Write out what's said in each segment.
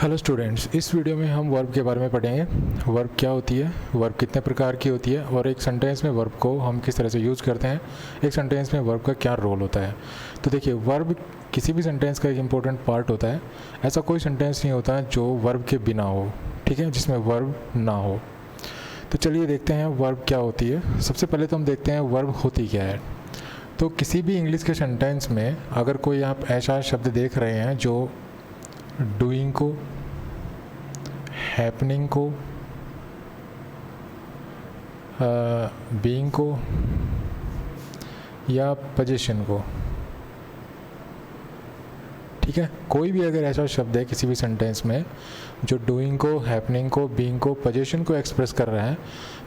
Hello students, इस video में हम वर्ब के बारे में पढ़ेंगे। वर्ब क्या होती है, वर्ब कितने प्रकार की होती है और एक सेंटेंस में वर्ब को हम किस तरह से यूज़ करते हैं, एक सेंटेंस में वर्ब का क्या रोल होता है। तो देखिए, वर्ब किसी भी सेंटेंस का एक इम्पोर्टेंट पार्ट होता है। ऐसा कोई सेंटेंस नहीं होता जो वर्ब के बिना हो, ठीक है, जिसमें वर्ब ना हो। तो चलिए देखते हैं वर्ब क्या होती है। सबसे पहले तो हम देखते हैं वर्ब होती क्या है। तो किसी भी इंग्लिश के सेंटेंस में अगर कोई आप ऐसा शब्द देख रहे हैं जो डूइंग को, हैपनिंग को, बीइंग को या पोजीशन को, ठीक है, कोई भी अगर ऐसा शब्द है किसी भी सेंटेंस में जो डूइंग को, हैपनिंग को, बीइंग को, पोजीशन को एक्सप्रेस कर रहा है,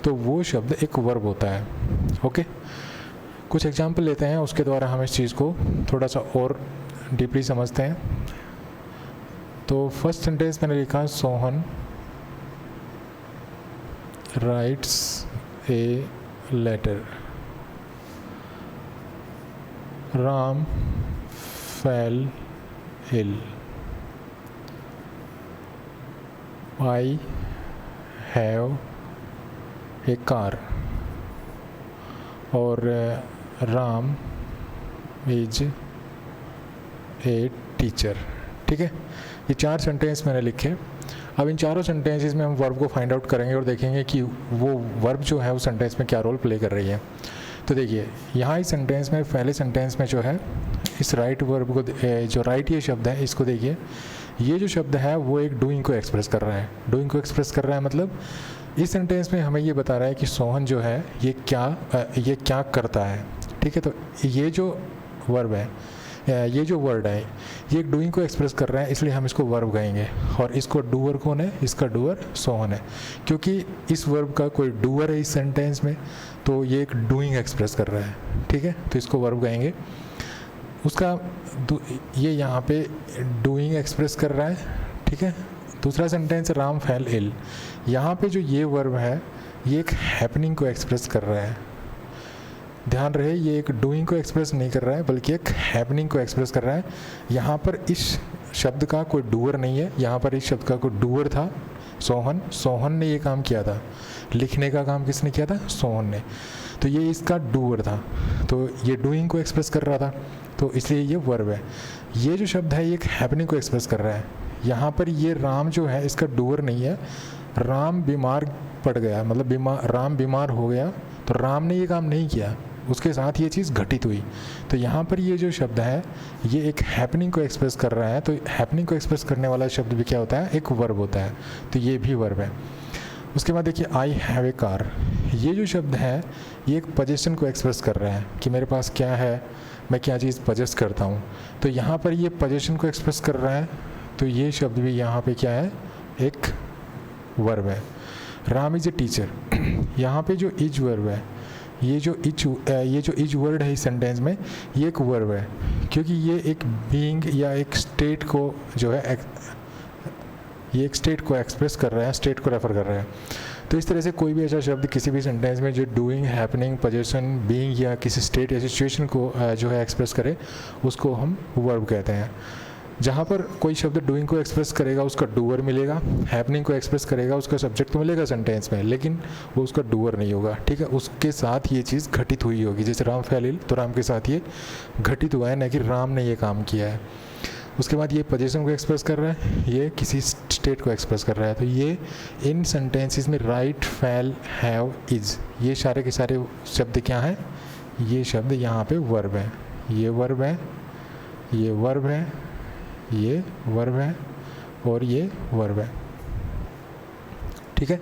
तो वो शब्द एक वर्ब होता है। ओके, कुछ एग्जांपल लेते हैं, उसके द्वारा हम इस चीज़ को थोड़ा सा और डीपली समझते हैं। तो फर्स्ट सेंटेंस मैंने लिखा, Sohan writes a letter, Ram fell ill, I have a car, और राम इज ए टीचर। ठीक है, ये चार सेंटेंस मैंने लिखे। अब इन चारों सेंटेंसेस में हम वर्ब को फाइंड आउट करेंगे और देखेंगे कि वो वर्ब जो है उस सेंटेंस में क्या रोल प्ले कर रही है। तो देखिए, यहाँ इस सेंटेंस में, पहले सेंटेंस में जो है, इस राइट वर्ब को, जो राइट ये शब्द है, इसको देखिए, ये जो शब्द है वो एक डूइंग को एक्सप्रेस कर रहा है। डूइंग को एक्सप्रेस कर रहा है मतलब इस सेंटेंस में हमें ये बता रहा है कि सोहन जो है ये क्या करता है। ठीक है, तो ये जो वर्ब है, ये जो वर्ड है, ये एक डूइंग को एक्सप्रेस कर रहा है, इसलिए हम इसको वर्ब कहेंगे। और इसको डूअर कौन है? इसका डूअर सोहन है, क्योंकि इस वर्ब का कोई डूअर है इस सेंटेंस में, तो ये एक डूइंग एक्सप्रेस कर रहा है। ठीक है, तो इसको वर्ब कहेंगे। उसका ये यहाँ पे डूइंग एक्सप्रेस कर रहा है। ठीक है, दूसरा सेंटेंस राम फेल इल, यहाँ पे जो ये वर्ब है ये एक हैपनिंग को एक्सप्रेस कर रहा है। ध्यान रहे, ये एक डूइंग को एक्सप्रेस नहीं कर रहा है बल्कि एक हैपनिंग को एक्सप्रेस कर रहा है। यहाँ पर इस शब्द का कोई डूअर नहीं है, यहाँ पर इस शब्द का कोई डूअर था सोहन ने ये काम किया था। लिखने का काम किसने किया था? सोहन ने। तो ये इसका डूअर था, तो ये डूइंग को एक्सप्रेस कर रहा था, तो इसलिए ये वर्ब है। ये जो शब्द है ये एक हैपनिंग को एक्सप्रेस कर रहा है। यहाँ पर ये राम जो है इसका डूअर नहीं है। राम बीमार पड़ गया, मतलब राम बीमार हो गया, तो राम ने ये काम नहीं किया, उसके साथ ये चीज़ घटित हुई। तो यहाँ पर ये जो शब्द है ये एक हैपनिंग को एक्सप्रेस कर रहा है। तो हैपनिंग को एक्सप्रेस करने वाला शब्द भी क्या होता है? एक वर्ब होता है। तो ये भी वर्ब है। उसके बाद देखिए, आई हैव ए कार, ये जो शब्द है ये एक पोजीशन को एक्सप्रेस कर रहा है कि मेरे पास क्या है, मैं क्या चीज़ पोजेस करता हूँ। तो यहाँ पर ये पोजीशन को एक्सप्रेस कर रहा है, तो ये शब्द भी यहाँ पे क्या है? एक वर्ब है। राम इज ए टीचर, यहाँ पे जो इज वर्ब है, ये जो इज वर्ड है इस सेंटेंस में, ये एक वर्ब है, क्योंकि ये एक बीइंग या एक स्टेट को जो है, ये एक स्टेट को एक्सप्रेस कर रहा है, स्टेट को रेफर कर रहा है। तो इस तरह से कोई भी ऐसा शब्द किसी भी सेंटेंस में जो डूइंग, हैपनिंग, पोजीशन, बीइंग या किसी स्टेट या सिचुएशन को जो है एक्सप्रेस करे, उसको हम वर्ब कहते हैं। जहाँ पर कोई शब्द डूइंग को एक्सप्रेस करेगा उसका डूअर मिलेगा, हैपनिंग को एक्सप्रेस करेगा उसका सब्जेक्ट तो मिलेगा सेंटेंस में, लेकिन वो उसका डूअर नहीं होगा। ठीक है, उसके साथ ये चीज़ घटित हुई होगी। जैसे राम फेल इल, तो राम के साथ ये घटित हुआ है, न कि राम ने ये काम किया है। उसके बाद ये पोजीशन को एक्सप्रेस कर रहा है, ये किसी स्टेट को एक्सप्रेस कर रहा है। तो ये इन सेंटेंसेस में राइट, फेल, हैव, इज, ये सारे के सारे शब्द क्या हैं? ये शब्द यहाँ पे वर्ब है। ये वर्ब है, ये वर्ब है, ये वर्ब है और ये वर्ब है। ठीक है,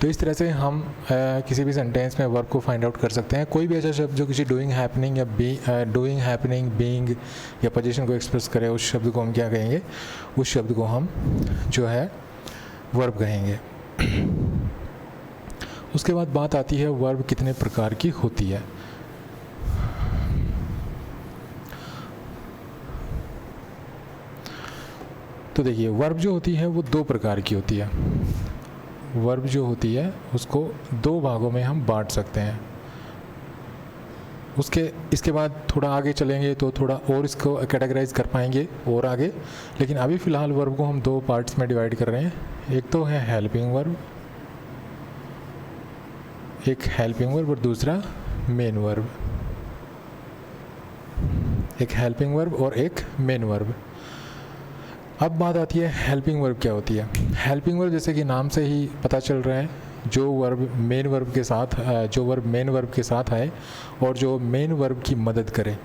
तो इस तरह से हम किसी भी सेंटेंस में वर्ब को फाइंड आउट कर सकते हैं। कोई भी ऐसा शब्द जो किसी डूइंग, हैपनिंग या डूइंग, हैपनिंग, बीइंग या पोजीशन को एक्सप्रेस करे, उस शब्द को हम क्या कहेंगे? उस शब्द को हम जो है वर्ब कहेंगे। उसके बाद बात आती है वर्ब कितने प्रकार की होती है। तो देखिए, वर्ब जो होती है वो दो प्रकार की होती है। वर्ब जो होती है उसको दो भागों में हम बांट सकते हैं। उसके इसके बाद थोड़ा आगे चलेंगे तो थोड़ा और इसको कैटेगराइज कर पाएंगे और आगे, लेकिन अभी फ़िलहाल वर्ब को हम दो पार्ट्स में डिवाइड कर रहे हैं। एक तो है हेल्पिंग वर्ब, एक हेल्पिंग वर्ब और दूसरा मेन वर्ब। एक हेल्पिंग वर्ब और एक मेन वर्ब। अब बात आती है हेल्पिंग वर्ब क्या होती है। हेल्पिंग वर्ब जैसे कि नाम से ही पता चल रहा है, जो वर्ब मेन वर्ब के साथ आए और जो मेन वर्ब की मदद करे।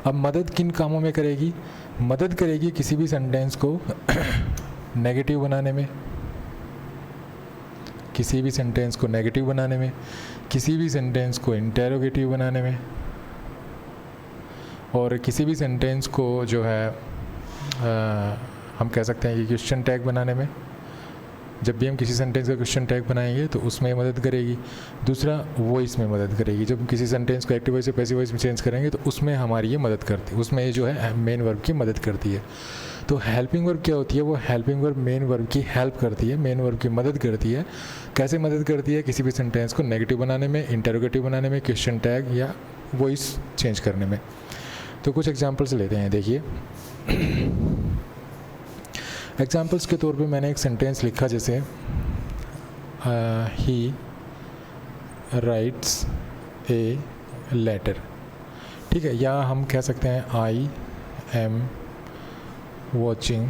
अब मदद किन कामों में करेगी? मदद करेगी किसी भी सेंटेंस को नेगेटिव बनाने में, किसी भी सेंटेंस को नेगेटिव बनाने में, किसी भी सेंटेंस को इंटेरोगेटिव बनाने में, और किसी भी सेंटेंस को जो है हम कह सकते हैं कि क्वेश्चन टैग बनाने में। जब भी हम किसी सेंटेंस का क्वेश्चन टैग बनाएंगे तो उसमें मदद करेगी। दूसरा वॉइस में मदद करेगी, जब किसी सेंटेंस को एक्टिव वॉइस से पैसिव वॉइस में चेंज करेंगे तो उसमें हमारी ये मदद करती है, उसमें ये जो है मेन वर्ब की मदद करती है। तो हेल्पिंग वर्ब क्या होती है? वो हेल्पिंग वर्ब मेन वर्ब की हेल्प करती है, मेन वर्ब की मदद करती है। कैसे मदद करती है? किसी भी सेंटेंस को नेगेटिव बनाने में, इंटेरोगेटिव बनाने में, क्वेश्चन टैग या वॉइस चेंज करने में। तो कुछ एग्जाम्पल्स लेते हैं, देखिए। एग्जाम्पल्स के तौर पे मैंने एक सेंटेंस लिखा, जैसे ही राइट्स ए लेटर, ठीक है, या हम कह सकते हैं I am watching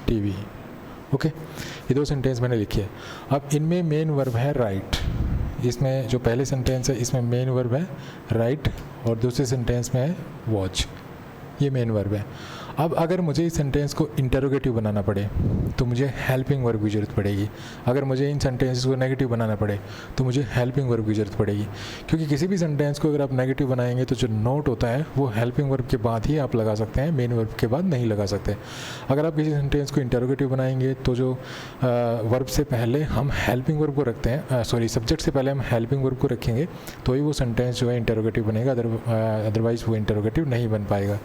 TV. Okay, ये दो सेंटेंस मैंने लिखे हैं। अब इनमें मेन वर्ब है राइट। इसमें जो पहले सेंटेंस है इसमें मेन वर्ब है राइट और दूसरे सेंटेंस में है वॉच, ये मेन वर्ब है। अब अगर मुझे इस सेंटेंस को इंटेरोगेटिव बनाना पड़े तो मुझे हेल्पिंग वर्ब की ज़रूरत पड़ेगी। अगर मुझे इन सेंटेंसेस को नेगेटिव बनाना पड़े तो मुझे हेल्पिंग वर्ब की ज़रूरत पड़ेगी, क्योंकि किसी भी सेंटेंस को अगर आप नेगेटिव बनाएंगे तो जो नोट होता है वो हेल्पिंग वर्ब के बाद ही आप लगा सकते हैं, मेन वर्ब के बाद नहीं लगा सकते। अगर आप किसी सेंटेंस को इंटेरोगेटिव बनाएंगे तो जो वर्ब से पहले हम हेल्पिंग वर्ब को रखते हैं, सब्जेक्ट से पहले हम हेल्पिंग वर्ब को रखेंगे तो ही वो सेंटेंस जो है इंटेरोगेटिव बनेगा, अदरवाइज़ वो इंटेरोगेटिव नहीं बन पाएगा।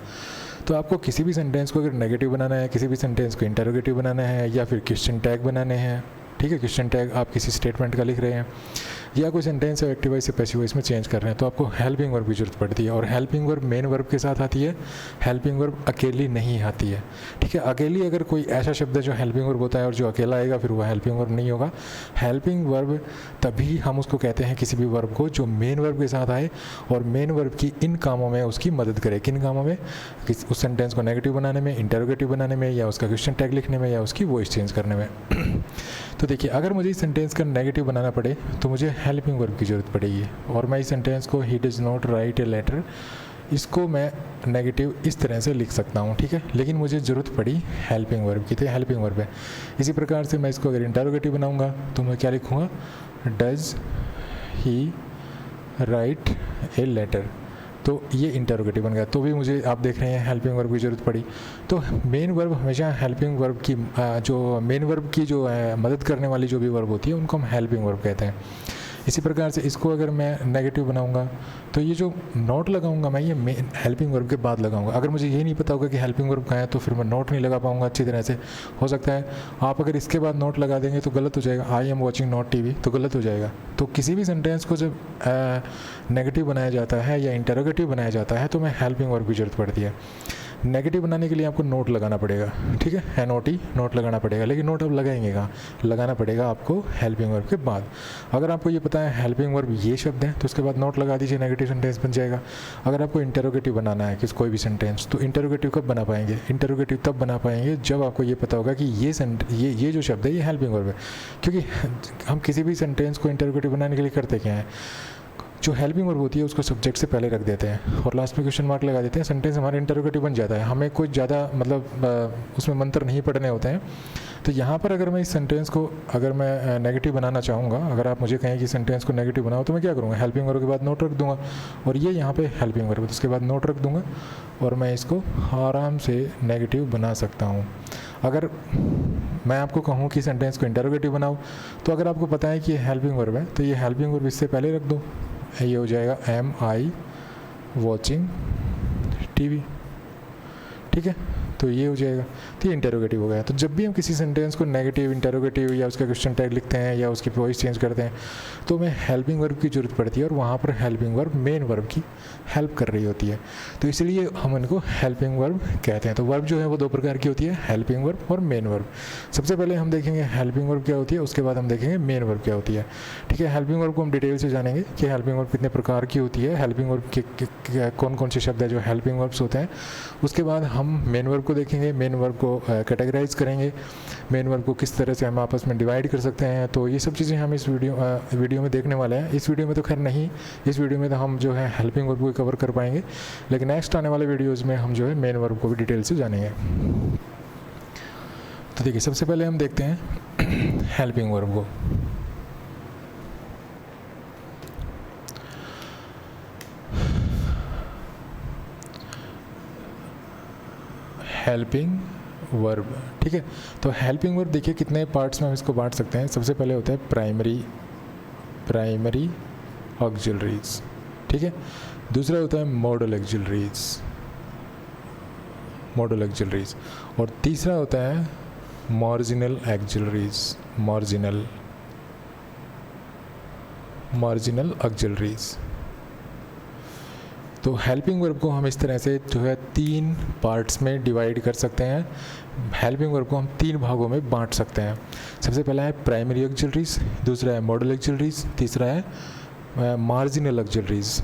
तो आपको किसी भी सेंटेंस को अगर नेगेटिव बनाना है, किसी भी सेंटेंस को इंटेरोगेटिव बनाना है, या फिर क्वेश्चन टैग बनाने हैं, ठीक है, क्वेश्चन टैग आप किसी स्टेटमेंट का लिख रहे हैं, या कोई सेंटेंस है एक्टिव वॉइस से पैसिव वॉइस में चेंज कर रहे हैं, तो आपको हेल्पिंग वर्ब की जरूरत पड़ती है। और हेल्पिंग वर्ब मेन वर्ब के साथ आती है, हेल्पिंग वर्ब अकेली नहीं आती है, ठीक है। अकेली अगर कोई ऐसा शब्द है जो हेल्पिंग वर्ब होता है और जो अकेला आएगा फिर वो हेल्पिंग वर्ब नहीं होगा। हेल्पिंग वर्ब तभी हम उसको कहते हैं किसी भी वर्ब को जो मेन वर्ब के साथ आए और मेन वर्ब की इन कामों में उसकी मदद करे। किन कामों में? उस सेंटेंस को नेगेटिव बनाने में, इंटेरोगेटिव बनाने में, या उसका क्वेश्चन टैग लिखने में, या उसकी वॉइस चेंज करने में। तो देखिए, अगर मुझे इस सेंटेंस का नेगेटिव बनाना पड़े तो मुझे हेल्पिंग वर्ब की ज़रूरत पड़ेगी। और मैं इस सेंटेंस को he does not write a letter, इसको मैं नेगेटिव इस तरह से लिख सकता हूँ, ठीक है, लेकिन मुझे ज़रूरत पड़ी हेल्पिंग वर्ब की, तो हेल्पिंग वर्ब है। इसी प्रकार से मैं इसको अगर इंटेरोगेटिव बनाऊँगा तो मैं क्या लिखूँगा? Does he write a letter, तो ये इंटेरोगेटिव बन गया। तो भी मुझे आप देख रहे हैं हेल्पिंग वर्ब की ज़रूरत पड़ी। तो मेन वर्ब हमेशा हेल्पिंग वर्ब की जो मेन वर्ब की जो है मदद करने वाली जो भी वर्ब होती है उनको हम हेल्पिंग वर्ब कहते हैं। इसी प्रकार से इसको अगर मैं नेगेटिव बनाऊंगा तो ये जो नोट लगाऊंगा मैं, ये मेन हेल्पिंग वर्ब के बाद लगाऊंगा। अगर मुझे ये नहीं पता होगा कि हेल्पिंग वर्ब कहाँ है तो फिर मैं नोट नहीं लगा पाऊंगा अच्छी तरह से। हो सकता है आप अगर इसके बाद नोट लगा देंगे तो गलत हो जाएगा, I am watching not TV, तो गलत हो जाएगा। तो किसी भी सेंटेंस को जब नेगेटिव बनाया जाता है या इंटेरोगेटिव बनाया जाता है तो मैं हेल्पिंग वर्ब की ज़रूरत पड़ती है। नेगेटिव बनाने के लिए आपको नोट लगाना पड़ेगा, ठीक है, NOT नोट लगाना पड़ेगा। लेकिन नोट अब लगाएंगे कहाँ? लगाना पड़ेगा आपको हेल्पिंग वर्ब के बाद। अगर आपको ये पता है हेल्पिंग वर्ब ये शब्द है तो उसके बाद नोट लगा दीजिए, नेगेटिव सेंटेंस बन जाएगा। अगर आपको इंटेरोगेटिव बनाना है किस कोई भी सेंटेंस, तो इंटेरोगेटिव कब बना पाएंगे? इंटेरोगेटिव तब बना पाएंगे जब आपको ये पता होगा कि ये जो शब्द है ये हेल्पिंग वर्ब है। क्योंकि हम किसी भी सेंटेंस को इंटेरोगेटिव बनाने के लिए करते क्या है, जो हेल्पिंग वर्ब होती है उसको सब्जेक्ट से पहले रख देते हैं और लास्ट में क्वेश्चन मार्क लगा देते हैं, सेंटेंस हमारा इंटेरोगेटिव बन जाता है। हमें कोई ज़्यादा मतलब उसमें मंत्र नहीं पढ़ने होते हैं। तो यहाँ पर अगर मैं इस सेंटेंस को अगर मैं नेगेटिव बनाना चाहूँगा, अगर आप मुझे कहें कि सेंटेंस को नेगेटिव बनाओ तो मैं क्या करूँगा? हेल्पिंग वर्ब के बाद नोट रख दूँगा और ये यहाँ पे हेल्पिंग वर्ब है, उसके बाद नोट रख दूँगा और मैं इसको आराम से नेगेटिव बना सकता हूँ। अगर मैं आपको कहूँ कि सेंटेंस को इंटेरोगेटिव बनाओ तो अगर आपको पता है कि ये हेल्पिंग वर्ब है तो ये हेल्पिंग वर्ब इससे पहले रख दो, ये हो जाएगा एम आई वॉचिंग टीवी, ठीक है। तो ये हो जाएगा। तो ये इंटेरोगेटिव हो गया। तो जब भी हम किसी सेंटेंस को नेगेटिव, इंटेरोगेटिव या उसका क्वेश्चन टैग लिखते हैं या उसकी वॉइस चेंज करते हैं तो हमें हेल्पिंग वर्ब की ज़रूरत पड़ती है, और वहाँ पर हेल्पिंग वर्ब मेन वर्ब की हेल्प कर रही होती है। तो इसलिए हम इनको हेल्पिंग वर्ब कहते हैं। तो वर्ब जो है वो 2 प्रकार की होती है, हेल्पिंग वर्ब और मेन वर्ब। सबसे पहले हम देखेंगे हेल्पिंग वर्ब क्या होती है, उसके बाद हम देखेंगे मेन वर्ब क्या होती है। ठीक है, हेल्पिंग वर्ब को हम डिटेल से जानेंगे कि हेल्पिंग वर्ब कितने प्रकार की होती है, हेल्पिंग वर्ब के कौन कौन से शब्द है जो हेल्पिंग वर्ब्स होते हैं। उसके बाद हम मेन वर्ब को देखेंगे, मेन वर्ब को कैटेगराइज करेंगे, मेन वर्ब को किस तरह से हम आपस में डिवाइड कर सकते हैं। तो ये सब चीज़ें हम इस वीडियो में देखने वाले हैं। इस वीडियो में तो खैर नहीं, इस वीडियो में तो हम जो है हेल्पिंग वर्ब को कवर कर पाएंगे, लेकिन नेक्स्ट आने वाले वीडियोज़ में हम जो है मेन वर्ब को भी डिटेल से जानेंगे। तो देखिए, सबसे पहले हम देखते हैं हेल्पिंग वर्ब को। हेल्पिंग वर्ब, ठीक है। तो हेल्पिंग वर्ब देखिए कितने पार्ट्स में हम इसको बांट सकते हैं। सबसे पहले होता है प्राइमरी ऑक्सिलरीज, ठीक है। दूसरा होता है मॉडल ऑक्सिलरीज, और तीसरा होता है मार्जिनल ऑक्सिलरीज। तो हेल्पिंग वर्ब को हम इस तरह से जो है 3 पार्ट्स में डिवाइड कर सकते हैं। हेल्पिंग वर्ब को हम 3 भागों में बांट सकते हैं। सबसे पहला है प्राइमरी ऑक्सिलरीज, दूसरा है मॉडल ऑक्सिलरीज, तीसरा है मार्जिनल ऑक्सिलरीज।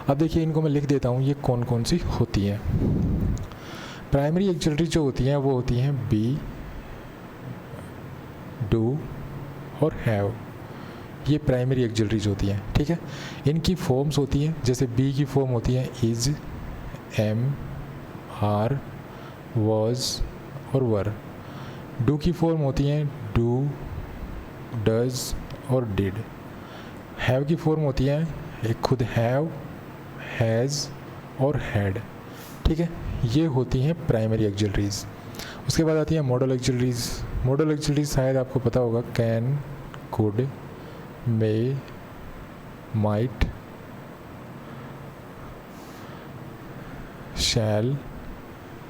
अब देखिए, इनको मैं लिख देता हूँ ये कौन कौन सी होती हैं। प्राइमरी ऑक्सिलरीज जो होती हैं वो होती हैं बी, डू और हैव। ये प्राइमरी ऑक्सिलरीज होती हैं, ठीक है। इनकी फॉर्म्स होती हैं, जैसे बी की फॉर्म होती है इज, एम, आर, वॉज और वर। डू की फॉर्म होती हैं डू, डज और डिड। हैव की फॉर्म होती है एक खुद हैव, हैज़ और हैड, ठीक है। ये होती हैं प्राइमरी ऑक्सिलरीज। उसके बाद आती है मॉडल ऑक्सिलरीज। मॉडल ऑक्सिलरीज शायद आपको पता होगा, can, could, may, might, shall,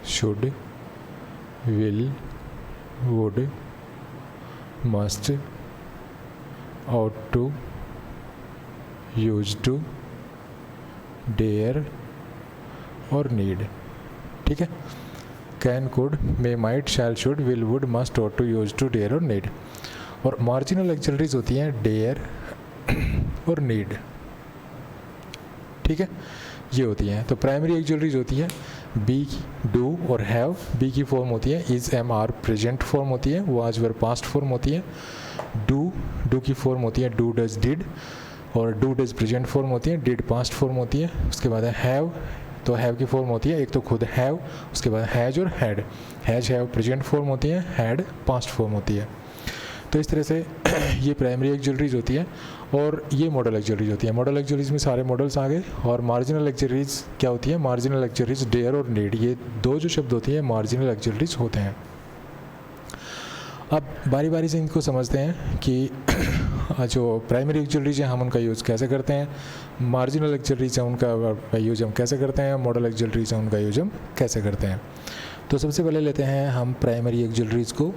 should, will, would, must, ought to, used to, dare और need, ठीक है। Can, could, may, might, shall, should, will, would, must, ought to, used to, dare और need। और marginal auxiliaries होती हैं dare और need, ठीक है। ये होती हैं। तो प्राइमरी ऑक्सिलरीज होती है बी, डू और हैव। बी की फॉर्म होती है is, am, are present form होती है, वाज, वर पास्ट फॉर्म होती है। डू की फॉर्म होती है डू, डज, डिड, और डू डज प्रेजेंट फॉर्म होती है, डिड पास्ट फॉर्म होती है। उसके बाद है हैव। तो हैव की फॉर्म होती है एक तो खुद हैव, उसके बाद हैज और had. Has, have present form होती है, हैड पास्ट फॉर्म होती है। तो इस तरह से ये प्राइमरी ऑक्सिलरीज होती है, और ये मॉडल ऑक्सिलरीज होती है। मॉडल ऑक्सिलरीज में सारे मॉडल्स आ गए। और मार्जिनल ऑक्सिलरीज क्या होती है? मार्जिनल ऑक्सिलरीज डेयर और नीड, ये 2 जो शब्द होती हैं मार्जिनल ऑक्सिलरीज होते हैं। अब बारी बारी से इनको समझते हैं कि जो प्राइमरी ऑक्सिलरीज हैं हम उनका यूज़ कैसे करते हैं, मार्जिनल ऑक्सिलरीज हैं उनका यूज हम कैसे करते हैं, मॉडल ऑक्सिलरीज हैं उनका यूज हम कैसे करते हैं। तो सबसे पहले लेते हैं हम प्राइमरी ऑक्सिलरीज को।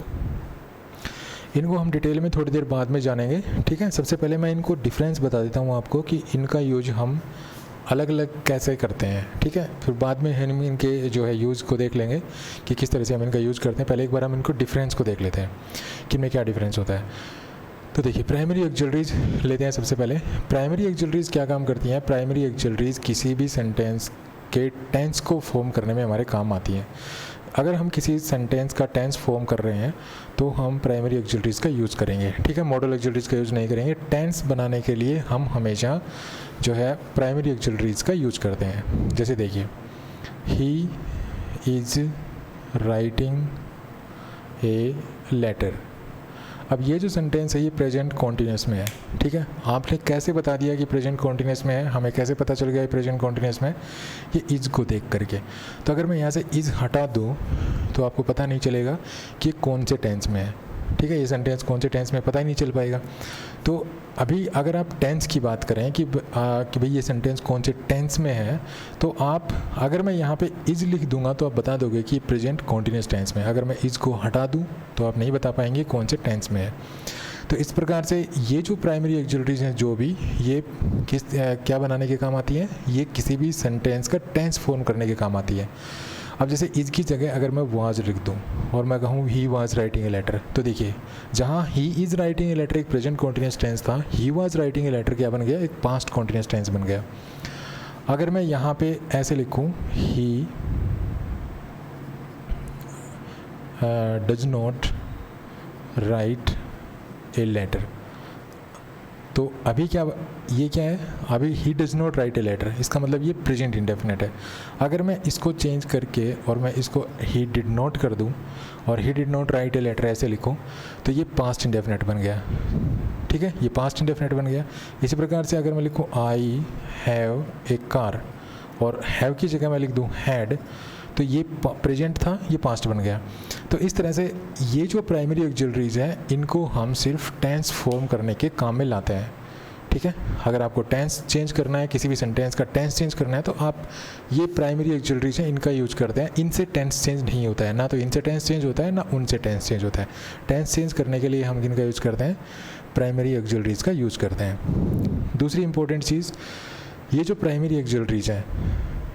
इनको हम डिटेल में थोड़ी देर बाद में जानेंगे, ठीक है। सबसे पहले मैं इनको डिफरेंस बता देता हूँ आपको कि इनका यूज हम अलग अलग कैसे करते हैं, ठीक है। फिर बाद में हम इनके जो है यूज़ को देख लेंगे कि किस तरह से हम इनका यूज़ करते हैं। पहले एक बार हम इनको डिफरेंस को देख लेते हैं कि इनमें क्या डिफरेंस होता है। तो देखिए, प्राइमरी ऑक्सिलरीज लेते हैं सबसे पहले। प्राइमरी ऑक्सिलरीज क्या काम करती हैं? प्राइमरी ऑक्सिलरीज किसी भी सेंटेंस के टेंस को फॉर्म करने में हमारे काम आती हैं। अगर हम किसी सेंटेंस का टेंस फॉर्म कर रहे हैं तो हम प्राइमरी ऑक्सिलरीज का यूज़ करेंगे, ठीक है। मॉडल ऑक्सिलरीज का यूज़ नहीं करेंगे। टेंस बनाने के लिए हम हमेशा जो है प्राइमरी ऑक्सिलरीज का यूज़ करते हैं। जैसे देखिए, he is writing a letter. अब ये जो सेंटेंस है ये प्रेजेंट कॉन्टिन्यूस में है, ठीक है। आपने कैसे बता दिया कि प्रेजेंट कॉन्टिन्यूस में है? हमें कैसे पता चल गया ये प्रेजेंट कॉन्टिन्यूस में है? ये इज़ को देख करके। तो अगर मैं यहाँ से इज़ हटा दूँ तो आपको पता नहीं चलेगा कि कौन से टेंस में है, ठीक है। ये सेंटेंस कौन से टेंस में पता ही नहीं चल पाएगा। तो अभी अगर आप टेंस की बात करें कि भाई ये सेंटेंस कौन से टेंस में है, तो आप अगर मैं यहाँ पे इज लिख दूंगा तो आप बता दोगे कि प्रेजेंट कॉन्टिन्यूस टेंस में। अगर मैं इज को हटा दूँ तो आप नहीं बता पाएंगे कौन से टेंस में है। तो इस प्रकार से ये जो प्राइमरी एक्सिलरीज हैं जो भी, ये क्या बनाने के काम आती है, ये किसी भी सेंटेंस का टेंस फॉर्म करने के काम आती है। अब जैसे इज की जगह अगर मैं वाज लिख दूं और मैं कहूँ he was writing a letter, तो देखिए जहाँ he is writing a letter एक प्रेजेंट कॉन्टिन्यूस टेंस था, he was writing a letter क्या बन गया, एक पास्ट कॉन्टिन्यूस टेंस बन गया। अगर मैं यहाँ पे ऐसे लिखूँ he does not write a letter, तो अभी क्या, ये क्या है, अभी he does not write a letter, इसका मतलब ये प्रेजेंट इंडेफिनिट है। अगर मैं इसको चेंज करके और मैं इसको ही डिड नॉट कर दूं और he did not write a letter ऐसे लिखूं, तो ये पास्ट इंडेफिनिट बन गया। ठीक है, ये पास्ट इंडेफिनिट बन गया। इसी प्रकार से अगर मैं लिखूं आई हैव ए कार और हैव की जगह मैं लिख दूं हैड, तो ये प्रेजेंट था, ये पास्ट बन गया। तो इस तरह से ये जो प्राइमरी ऑक्सिलरीज हैं इनको हम सिर्फ टेंस फॉर्म करने के काम में लाते हैं। ठीक है, अगर आपको टेंस चेंज करना है, किसी भी सेंटेंस का टेंस चेंज करना है, तो आप ये प्राइमरी ऑक्सिलरीज हैं इनका यूज करते हैं। इनसे टेंस चेंज नहीं होता है, ना तो इनसे टेंस चेंज होता है ना उनसे टेंस चेंज होता है। टेंस चेंज करने के लिए हम इनका यूज करते हैं, प्राइमरी ऑक्सिलरीज का यूज करते हैं। दूसरी इंपॉर्टेंट चीज़, ये जो प्राइमरी ऑक्सिलरीज हैं,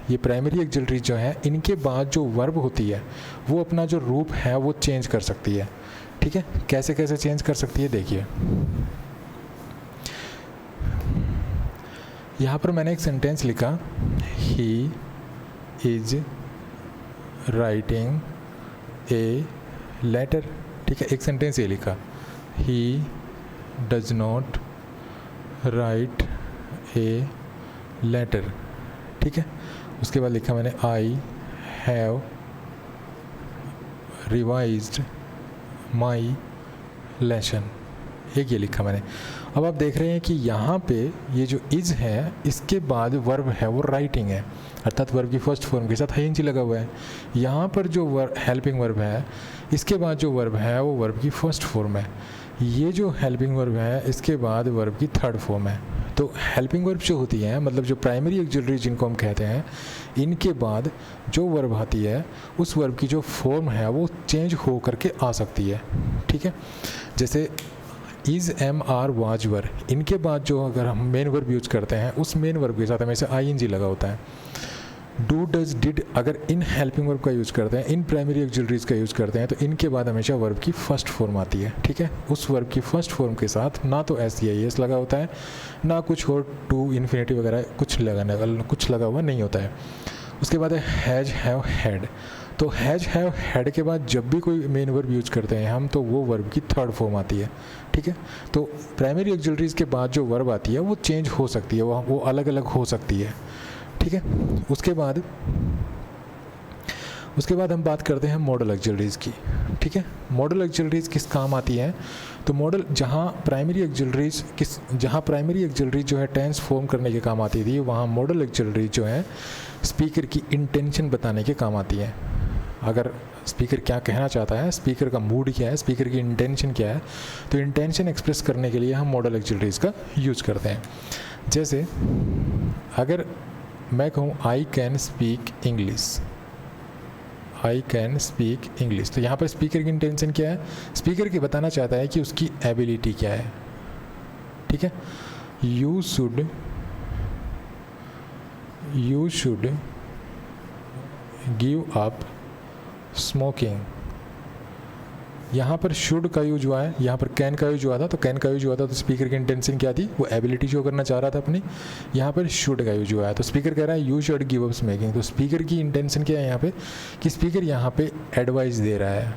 ये प्राइमरी ऑक्सिलरीज जो है, इनके बाद जो वर्ब होती है वो अपना जो रूप है वो चेंज कर सकती है। ठीक है, कैसे कैसे चेंज कर सकती है, देखिए यहाँ पर मैंने एक सेंटेंस लिखा, he is writing a letter. ठीक है, एक सेंटेंस ये लिखा, he does not write a letter. ठीक है, उसके बाद लिखा मैंने I have revised my lesson, एक ये लिखा मैंने। अब आप देख रहे हैं कि यहाँ पे ये जो इज है इसके बाद वर्ब है वो राइटिंग है, अर्थात वर्ब की फर्स्ट फॉर्म के साथ आईएनजी लगा हुआ है। यहाँ पर जो हेल्पिंग वर्ब है इसके बाद जो वर्ब है वो वर्ब की फर्स्ट फॉर्म है। ये जो हेल्पिंग वर्ब है इसके बाद वर्ब की थर्ड फॉर्म है। तो हेल्पिंग वर्ब जो होती हैं, मतलब जो प्राइमरी ऑक्सिलरी जिनको हम कहते हैं, इनके बाद जो वर्ब आती है उस वर्ब की जो फॉर्म है वो चेंज हो करके आ सकती है। ठीक है, जैसे is am are was were, इनके बाद जो अगर हम मेन वर्ब यूज करते हैं उस मेन वर्ब के साथ हमेशा आईएनजी लगा होता है। डू डज डिड अगर इन हेल्पिंग वर्ब का यूज़ करते हैं, इन प्राइमरी ऑक्सिलरीज का यूज़ करते हैं, तो इनके बाद हमेशा वर्ब की फर्स्ट फॉर्म आती है। ठीक है, उस वर्ब की फर्स्ट फॉर्म के साथ ना तो एस या एस लगा होता है, ना कुछ और टू इन्फिनिटी वगैरह कुछ लगा हुआ नहीं होता है। उसके बाद है हैज हैव हैड। तो हैज हैव हैड के बाद जब भी कोई मेन वर्ब यूज करते हैं हम, तो वो वर्ब की थर्ड फॉर्म आती है। ठीक है, तो प्राइमरी ऑक्सिलरीज के बाद जो वर्ब आती है वो चेंज हो सकती है, वो अलग अलग हो सकती है। ठीक है, उसके बाद हम बात करते हैं मॉडल ऑक्सिलरीज की। ठीक है, मॉडल ऑक्सिलरीज किस काम आती है, तो मॉडल जहाँ प्राइमरी ऑक्सिलरीज जो है टेंस फॉर्म करने के काम आती थी, वहाँ मॉडल ऑक्सिलरीज जो है स्पीकर की इंटेंशन बताने के काम आती है। अगर स्पीकर क्या कहना चाहता है, स्पीकर का मूड क्या है, स्पीकर की इंटेंशन क्या है, तो इंटेंशन एक्सप्रेस करने के लिए हम मॉडल ऑक्सिलरीज का यूज़ करते हैं। जैसे अगर मैं कहूँ I can speak English, I can speak English, तो यहाँ पर स्पीकर की इंटेंशन क्या है, स्पीकर की बताना चाहता है कि उसकी एबिलिटी क्या है। ठीक है, you should give up smoking. यहाँ पर शुड का यूज हुआ है, यहाँ पर कैन का यूज हुआ था, तो कैन का यूज हुआ था तो स्पीकर की इंटेंशन क्या थी, वो एबिलिटी शो करना चाह रहा था अपनी। यहाँ पर शुड का यूज हुआ है तो स्पीकर कह रहा है you should give up smoking. तो स्पीकर की इंटेंशन क्या है यहाँ पे, कि स्पीकर यहाँ पे एडवाइस दे रहा है।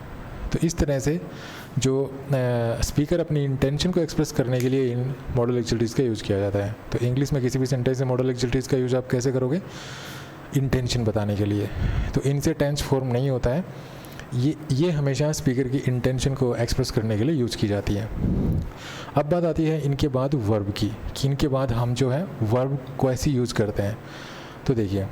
तो इस तरह से जो स्पीकर अपनी इंटेंशन को एक्सप्रेस करने के लिए इन मॉडल ऑक्सिलरीज का यूज़ किया जाता है। तो इंग्लिश में किसी भी सेंटेंस में मॉडल ऑक्सिलरीज का यूज़ आप कैसे करोगे, इंटेंशन बताने के लिए। तो इनसे टेंस फॉर्म नहीं होता है, ये हमेशा स्पीकर की इंटेंशन को एक्सप्रेस करने के लिए यूज़ की जाती है। अब बात आती है इनके बाद वर्ब की, कि इनके बाद हम जो है वर्ब को ऐसे यूज़ करते हैं। तो देखिए,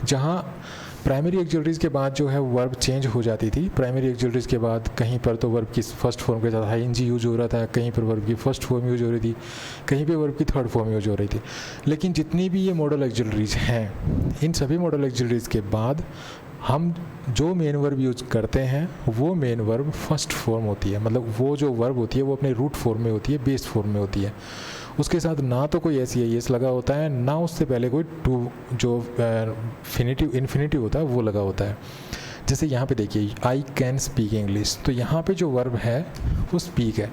जहाँ प्राइमरी एक्सिलरीज के बाद जो है वर्ब चेंज हो जाती थी। प्राइमरी एक्सिलरीज के बाद कहीं पर तो वर्ब की फर्स्ट फॉर्म के साथ ING यूज हो रहा था, कहीं पर वर्ब की फर्स्ट फॉर्म यूज हो रही थी, कहीं पे वर्ब की थर्ड फॉर्म यूज हो रही थी। लेकिन जितनी भी ये मॉडल एक्सिलरीज हैं, इन सभी मॉडल एक्सिलरीज के बाद हम जो मेन वर्ब यूज करते हैं वो मेन वर्ब फर्स्ट फॉर्म होती है। मतलब वो जो वर्ब होती है वो अपने रूट फॉर्म में होती है, बेस फॉर्म में होती है। उसके साथ ना तो कोई SEIS लगा होता है, ना उससे पहले कोई टू जो इन्फिनिटिव होता है वो लगा होता है। जैसे यहाँ पे देखिए आई कैन स्पीक इंग्लिश, तो यहाँ पे जो वर्ब है वो स्पीक है,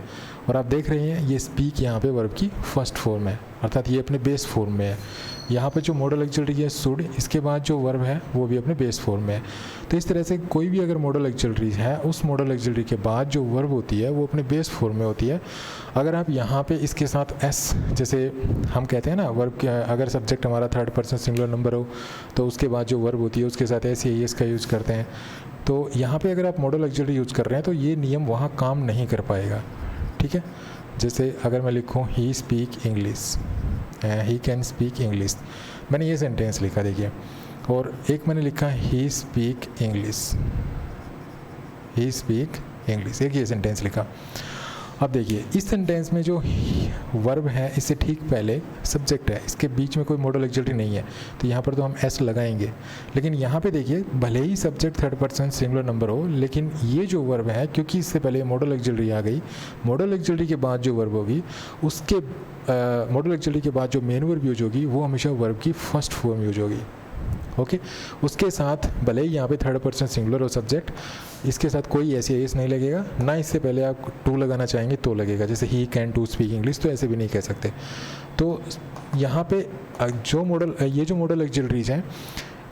और आप देख रहे हैं ये स्पीक यहाँ पे वर्ब की फर्स्ट फॉर्म है, अर्थात ये अपने बेस फॉर्म में है। यहाँ पे जो मॉडल एक्सिलरी है शुड, इसके बाद जो वर्ब है वो भी अपने बेस फॉर्म में है। तो इस तरह से कोई भी अगर मॉडल एक्सिलरी है, उस मॉडल एक्सिलरी के बाद जो वर्ब होती है वो अपने बेस फॉर्म में होती है। अगर आप यहाँ पे इसके साथ S, जैसे हम कहते हैं ना वर्ब के, अगर सब्जेक्ट हमारा थर्ड पर्सन सिंगुलर नंबर हो तो उसके बाद जो वर्ब होती है उसके साथ SEIS का यूज़ करते हैं। तो यहाँ पे अगर आप मॉडल एक्सिलरी यूज़ कर रहे हैं तो ये नियम वहाँ काम नहीं कर पाएगा, ठीक है। जैसे अगर मैं लिखूँ he speak English, he can speak English, मैंने ये सेंटेंस लिखा देखिए, और एक मैंने लिखा he speak English, he speak English, एक ये सेंटेंस लिखा। अब देखिए इस सेंटेंस में जो वर्ब है इससे ठीक पहले सब्जेक्ट है, इसके बीच में कोई मॉडल एक्सिलरी नहीं है, तो यहाँ पर तो हम S लगाएंगे। लेकिन यहाँ पे देखिए भले ही subject third person singular number हो, लेकिन ये जो वर्ब है, क्योंकि इससे पहले मॉडल एक्सिलरी आ गई, मॉडल एक्सिलरी के बाद जो वर्ब होगी उसके मॉडल एक्सिलरी के बाद जो मेन वर्ब यूज होगी वो हमेशा वर्ब की फर्स्ट फॉर्म यूज होगी। ओके, उसके साथ भले ही यहाँ पे थर्ड पर्सन सिंगुलर हो सब्जेक्ट, इसके साथ कोई SEIS नहीं लगेगा, ना इससे पहले आप टू लगाना चाहेंगे तो लगेगा, जैसे he can to speak English, तो ऐसे भी नहीं कह सकते। तो यहाँ पे ये जो मॉडल एक्सिलरीज हैं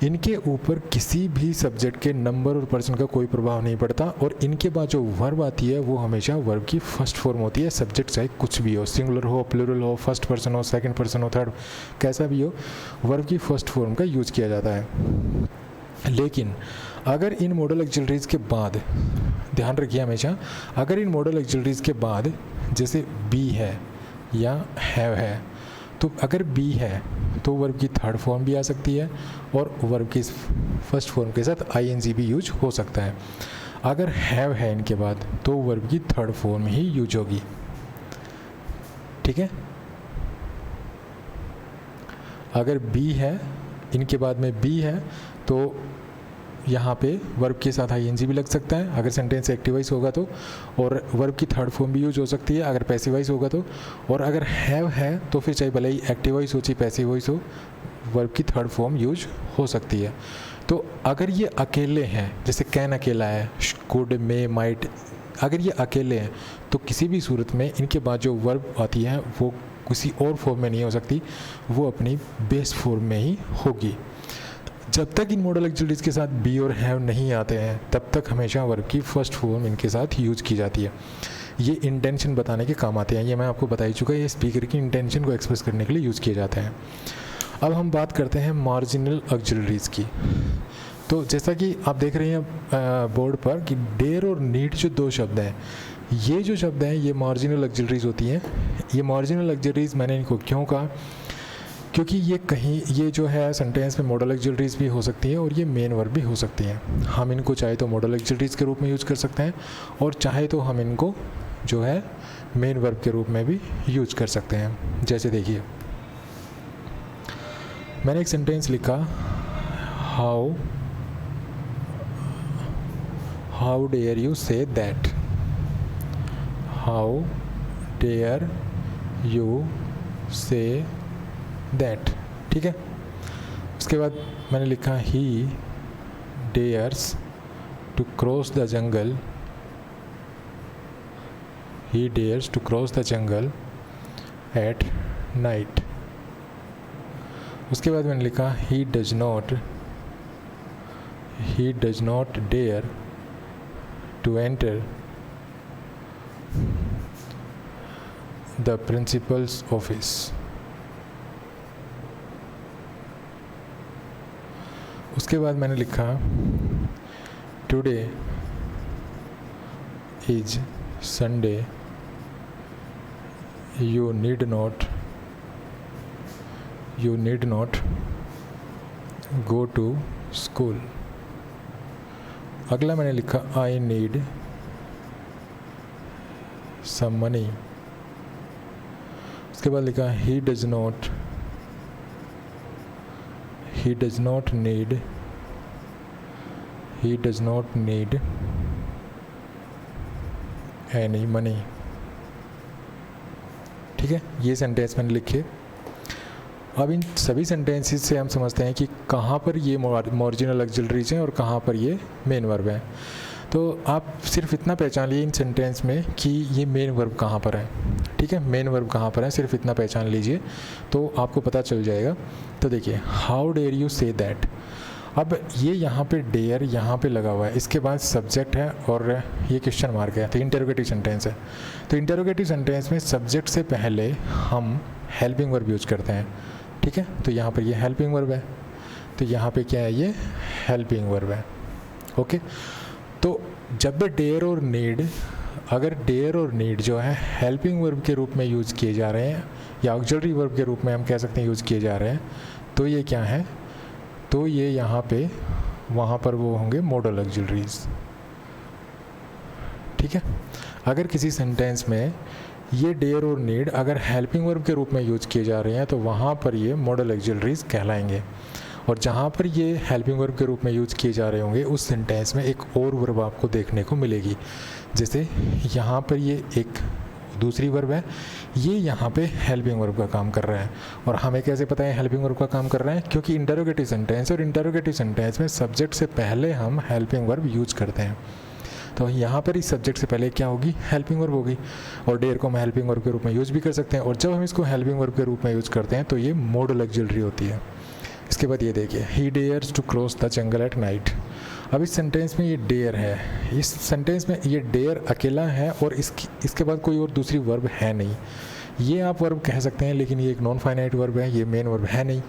इनके ऊपर किसी भी सब्जेक्ट के नंबर और पर्सन का कोई प्रभाव नहीं पड़ता, और इनके बाद जो वर्ब आती है वो हमेशा वर्ब की फर्स्ट फॉर्म होती है, सब्जेक्ट चाहे कुछ भी हो, सिंगुलर हो, प्लूरल हो, फर्स्ट पर्सन हो, सेकंड पर्सन हो, थर्ड, कैसा भी हो, वर्ब की फर्स्ट फॉर्म का यूज़ किया जाता है। लेकिन अगर इन मॉडल एक्सिलरीज के बाद, ध्यान रखिए हमेशा, अगर इन मॉडल एक्सिलरीज के बाद जैसे बी है या हैव है, तो अगर बी है तो वर्ब की थर्ड फॉर्म भी आ सकती है और वर्ब की फर्स्ट फॉर्म के साथ ING भी यूज हो सकता है। अगर हैव है इनके बाद तो वर्ब की थर्ड फॉर्म ही यूज होगी, ठीक है। अगर बी है, इनके बाद में बी है, तो यहाँ पे वर्ब के साथ ING भी लग सकता है अगर सेंटेंस एक्टिवाइज होगा तो, और वर्ब की थर्ड फॉर्म भी यूज हो सकती है अगर पैसिवाइज होगा तो। और अगर हैव है तो फिर चाहे भले ही एक्टिवाइज हो चाहे पैसिवाइज हो, वर्ब की थर्ड फॉर्म यूज हो सकती है। तो अगर ये अकेले हैं, जैसे कैन अकेला है, कुड, मे, माइट, अगर ये अकेले हैं तो किसी भी सूरत में इनके बाद जो वर्ब आती है वो किसी और फॉर्म में नहीं हो सकती, वो अपनी बेस फॉर्म में ही होगी। जब तक इन मॉडल एक्सिलरीज के साथ बी और हैव नहीं आते हैं तब तक हमेशा वर्ब की फर्स्ट फॉर्म इनके साथ यूज की जाती है। ये इंटेंशन बताने के काम आते हैं, ये मैं आपको बता ही चुका है, ये स्पीकर की इंटेंशन को एक्सप्रेस करने के लिए यूज़ किए जाते हैं। अब हम बात करते हैं मार्जिनल एक्सिलरीज की। तो जैसा कि आप देख रहे हैं बोर्ड पर कि डेयर और नीड जो दो शब्द हैं, ये जो शब्द हैं ये मार्जिनल एक्सिलरीज होती हैं। ये मार्जिनल एक्सिलरीज मैंने इनको क्यों कहा, क्योंकि ये जो है सेंटेंस में मॉडल एक्सिलरीज भी हो सकती हैं और ये मेन वर्ब भी हो सकती हैं। हम इनको चाहे तो मॉडल एक्सिलरीज के रूप में यूज़ कर सकते हैं और चाहे तो हम इनको जो है मेन वर्ब के रूप में भी यूज कर सकते हैं। जैसे देखिए मैंने एक सेंटेंस लिखा, how dare you say that, how dare you say that, ठीक है। उसके बाद मैंने लिखा he dares to cross the jungle, he dares to cross the jungle at night। उसके बाद मैंने लिखा he does not dare to enter the principal's office। उसके बाद मैंने लिखा today is Sunday, you need not go to school। अगला मैंने लिखा आई नीड सम मनी, उसके बाद लिखा he does not need any money. ठीक है, ये सेंटेंस मैंने लिखे। अब इन सभी सेंटेंसेस से हम समझते हैं कि कहाँ पर ये मार्जिनल ऑक्सिलरीज हैं और कहाँ पर ये मेन वर्ब है। तो आप सिर्फ इतना पहचान लीजिए इन सेंटेंस में कि ये मेन वर्ब कहाँ पर है। ठीक है, मेन वर्ब कहाँ पर है, सिर्फ इतना पहचान लीजिए तो आपको पता चल जाएगा। तो देखिए, how dare you say that. अब ये यहाँ पे डेयर यहाँ पे लगा हुआ है, इसके बाद सब्जेक्ट है और ये क्वेश्चन मार्क है, तो इंटरोगेटिव सेंटेंस है। तो इंटरोगेटिव सेंटेंस में सब्जेक्ट से पहले हम हेल्पिंग वर्ब यूज करते हैं। ठीक है, तो यहाँ पर ये हेल्पिंग वर्ब है, तो यहाँ पे क्या है, ये हेल्पिंग वर्ब है। ओके, तो जब भी डेयर और नीड, अगर डेयर और नीड जो है हेल्पिंग वर्ब के रूप में यूज़ किए जा रहे हैं या ऑक्सिलरी वर्ब के रूप में हम कह सकते हैं यूज़ किए जा रहे हैं, तो ये क्या है, तो ये यहाँ पे वहाँ पर वो होंगे मॉडल ऑक्सिलरीज। ठीक है, अगर किसी सेंटेंस में ये डेयर और नीड अगर हेल्पिंग वर्ब के रूप में यूज़ किए जा रहे हैं तो वहाँ पर ये मॉडल ऑक्सिलरीज कहलाएंगे। और जहाँ पर ये हेल्पिंग वर्ब के रूप में यूज़ किए जा रहे होंगे उस सेंटेंस में एक और वर्ब आपको देखने को मिलेगी। जैसे यहाँ पर ये एक दूसरी वर्ब है, ये यहाँ पे हेल्पिंग वर्ब का काम कर रहा है। और हमें कैसे पता है हेल्पिंग वर्ब का काम कर रहा है, क्योंकि इंटरोगेटिव सेंटेंस, और इंटरोगेटिव सेंटेंस में सब्जेक्ट से पहले हम हेल्पिंग वर्ब यूज करते हैं। तो यहाँ पर इस सब्जेक्ट से पहले क्या होगी, हेल्पिंग वर्ब होगी। और डेयर को हम हेल्पिंग वर्ब के रूप में यूज़ भी कर सकते हैं, और जब हम इसको हेल्पिंग वर्ब के रूप में यूज़ करते हैं तो ये मॉडल ऑक्सिलरी होती है। इसके बाद ये देखिए, he dares to cross the jungle at night. अब इस सेंटेंस में ये डेयर है, इस सेंटेंस में ये डेयर अकेला है और इसके बाद कोई और दूसरी वर्ब है नहीं। ये आप वर्ब कह सकते हैं, लेकिन ये एक नॉन फाइनाइट वर्ब है, ये मेन वर्ब है नहीं।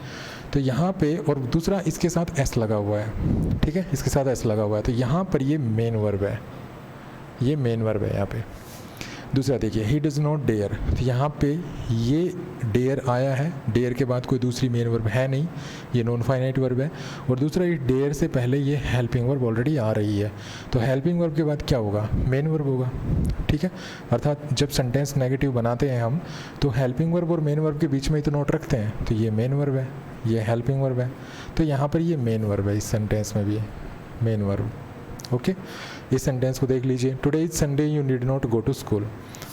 तो यहाँ पे, और दूसरा इसके साथ एस लगा हुआ है। ठीक है, इसके साथ एस लगा हुआ है, तो यहाँ पर ये मेन वर्ब है, ये मेन वर्ब है यहाँ पे। दूसरा देखिए, ही डज़ नॉट डेयर, तो यहाँ पे ये डेयर आया है, डेयर के बाद कोई दूसरी मेन वर्ब है नहीं, ये नॉन फाइनाइट वर्ब है। और दूसरा, ये डेयर से पहले ये हेल्पिंग वर्ब ऑलरेडी आ रही है, तो हेल्पिंग वर्ब के बाद क्या होगा, मेन वर्ब होगा। ठीक है, अर्थात जब सेंटेंस नेगेटिव बनाते हैं हम तो हेल्पिंग वर्ब और मेन वर्ब के बीच में ही तो नोट रखते हैं, तो ये मेन वर्ब है, ये हेल्पिंग वर्ब है। तो यहाँ पर ये मेन वर्ब है, इस सेंटेंस में भी मेन वर्ब। ओके, इस सेंटेंस को देख लीजिए, today is Sunday you need not go to school.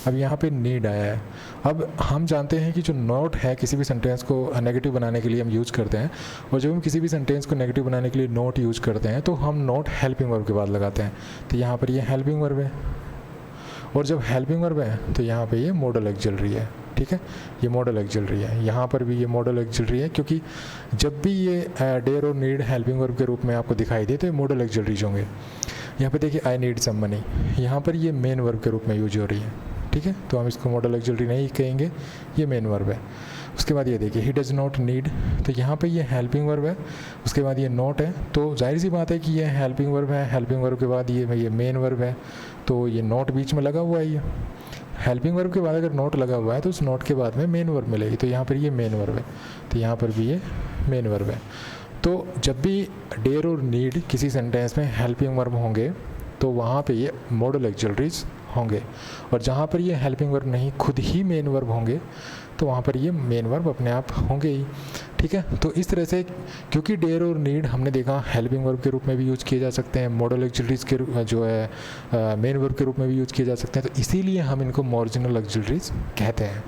अब यहाँ पे नीड आया है। अब हम जानते हैं कि जो नॉट है किसी भी सेंटेंस को नेगेटिव बनाने के लिए हम यूज़ करते हैं, और जब हम किसी भी सेंटेंस को नेगेटिव बनाने के लिए नॉट यूज़ करते हैं तो हम नॉट हेल्पिंग वर्ब के बाद लगाते हैं। तो यहाँ पर ये हेल्पिंग वर्ब है, और जब हेल्पिंग वर्ब है तो यहाँ पे ये मॉडल ऑक्सिलरी है। ठीक है, ये मॉडल ऑक्सिलरी है, यहाँ पर भी ये मॉडल ऑक्सिलरी है, क्योंकि जब भी ये डेयर और नीड हेल्पिंग वर्ब के रूप में आपको दिखाई दे तो ये मॉडल ऑक्सिलरीज होंगे। यहाँ पे देखिए, आई नीड सम मनी, यहाँ पर ये मेन वर्ब के रूप में यूज हो रही है। ठीक है, तो हम इसको मॉडल ऑक्सिलरी नहीं कहेंगे, ये मेन वर्ब है। उसके बाद ये देखिए, ही डज़ नॉट नीड, तो यहाँ पे ये हेल्पिंग वर्ब है, उसके बाद ये नॉट है, तो जाहिर सी बात है कि ये हेल्पिंग वर्ब है, हेल्पिंग वर्ब के बाद ये मेन वर्ब है, तो ये नॉट बीच में लगा हुआ है। ये हेल्पिंग वर्ब के बाद अगर नॉट लगा हुआ है तो उस नॉट के बाद में मेन वर्ब मिलेगी, तो यहाँ पर ये मेन वर्ब है, तो यहाँ पर भी ये मेन वर्ब है। तो जब भी डेयर और नीड किसी सेंटेंस में हेल्पिंग वर्ब होंगे तो वहाँ पे ये मॉडल ऑक्सिलरीज होंगे, और जहाँ पर ये हेल्पिंग वर्ब नहीं, खुद ही मेन वर्ब होंगे, तो वहाँ पर ये मेन वर्ब अपने आप होंगे ही। ठीक है, तो इस तरह से, क्योंकि डेयर और नीड हमने देखा हेल्पिंग वर्ब के रूप में भी यूज़ किए जा सकते हैं, मॉडल ऑक्सिलरीज के जो है मेन वर्ब के रूप में भी यूज़ किए जा सकते हैं, तो इसीलिए हम इनको मार्जिनल ऑक्सिलरीज कहते हैं।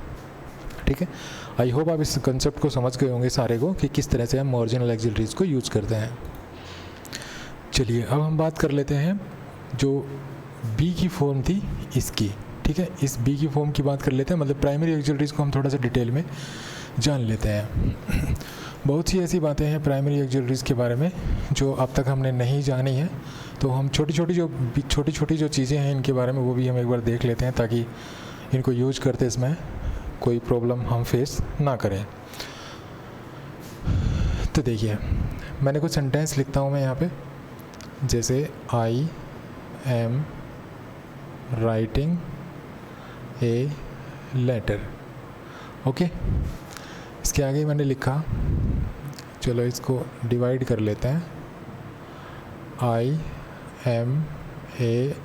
ठीक है, आई होप आप इस कंसेप्ट को समझ गए होंगे सारे को, कि किस तरह से हम मार्जिनल ऑक्सिलरीज को यूज़ करते हैं। चलिए, अब हम बात कर लेते हैं जो बी की फॉर्म थी इसकी। ठीक है, इस बी की फॉर्म की बात कर लेते हैं, मतलब प्राइमरी ऑक्सिलरीज को हम थोड़ा सा डिटेल में जान लेते हैं। बहुत सी ऐसी बातें हैं प्राइमरी ऑक्सिलरीज के बारे में जो अब तक हमने नहीं जानी है, तो हम छोटी छोटी जो चीज़ें हैं इनके बारे में वो भी हम एक बार देख लेते हैं, ताकि इनको यूज करते इसमें कोई प्रॉब्लम हम फेस ना करें। तो देखिए, मैंने कुछ सेंटेंस लिखता हूँ मैं यहाँ पे, जैसे I am writing a letter. Okay, इसके आगे मैंने लिखा, चलो इसको डिवाइड कर लेते हैं, I am a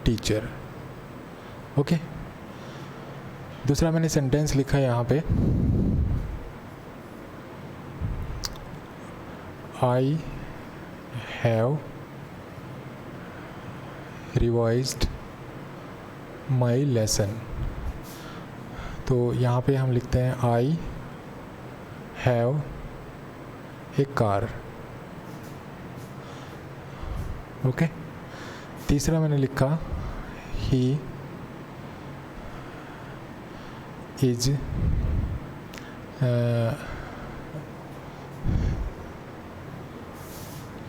teacher. Okay, दूसरा मैंने सेंटेंस लिखा है यहाँ पे, I have revised my lesson. तो यहाँ पे हम लिखते हैं I have a car. Okay, तीसरा मैंने लिखा ही इज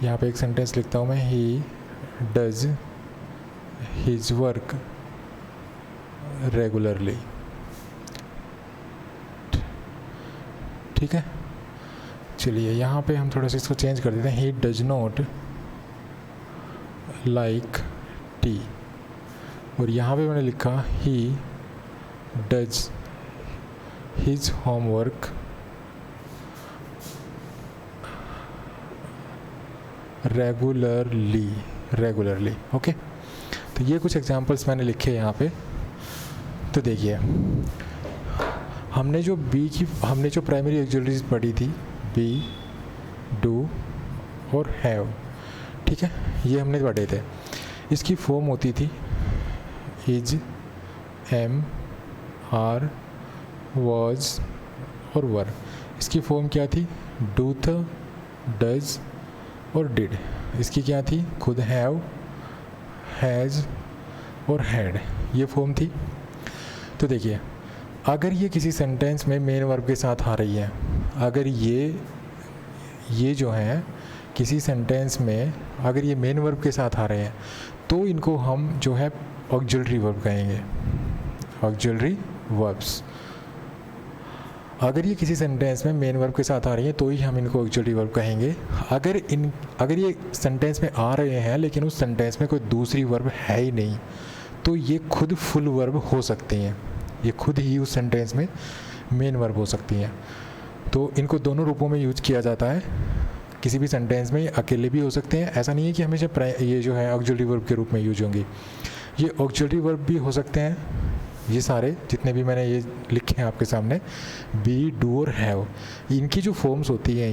यहाँ पे एक सेंटेंस लिखता हूँ मैं, he does his work regularly. ठीक है, चलिए यहाँ पे हम थोड़ा सा इसको चेंज कर देते हैं, ही डज नॉट लाइक टी। और यहाँ पे मैंने लिखा he does his homework regularly. Okay, तो ये कुछ एग्जांपल्स मैंने लिखे हैं यहाँ पे। तो देखिए, हमने जो प्राइमरी ऑक्सिलरीज पढ़ी थी, बी, डू और हैव, ठीक है, ये हमने पढ़े थे। इसकी फॉर्म होती थी इज, एम, आर, वाज और वर। इसकी फॉर्म क्या थी, डू था, डज और डिड। इसकी क्या थी, खुद हैव, हैज़ और हैड, ये फॉर्म थी। तो देखिए, अगर ये किसी सेंटेंस में मेन वर्ब के साथ आ रही है, अगर ये जो है किसी सेंटेंस में अगर ये मेन वर्ब के साथ आ रहे हैं, तो इनको हम जो है ऑक्सिलरी वर्ब कहेंगे, ऑक्सिलरी वर्ब्स। अगर ये किसी सेंटेंस में मेन वर्ब के साथ आ रही है तो ही हम इनको ऑक्सिलरी वर्ब कहेंगे। अगर ये सेंटेंस में आ रहे हैं लेकिन उस सेंटेंस में कोई दूसरी वर्ब है ही नहीं, तो ये खुद फुल वर्ब हो सकती हैं, ये खुद ही उस सेंटेंस में मेन वर्ब हो सकती हैं। तो इनको दोनों रूपों में यूज किया जाता है। किसी भी सेंटेंस में अकेले भी हो सकते हैं, ऐसा नहीं है कि हमेशा ये जो है ऑक्सिलरी वर्ब के रूप में यूज होंगी। ये ऑक्सिलरी वर्ब भी हो सकते हैं, ये सारे जितने भी मैंने ये लिखे हैं आपके सामने, बी, डू और हैव, इनकी जो फॉर्म्स होती हैं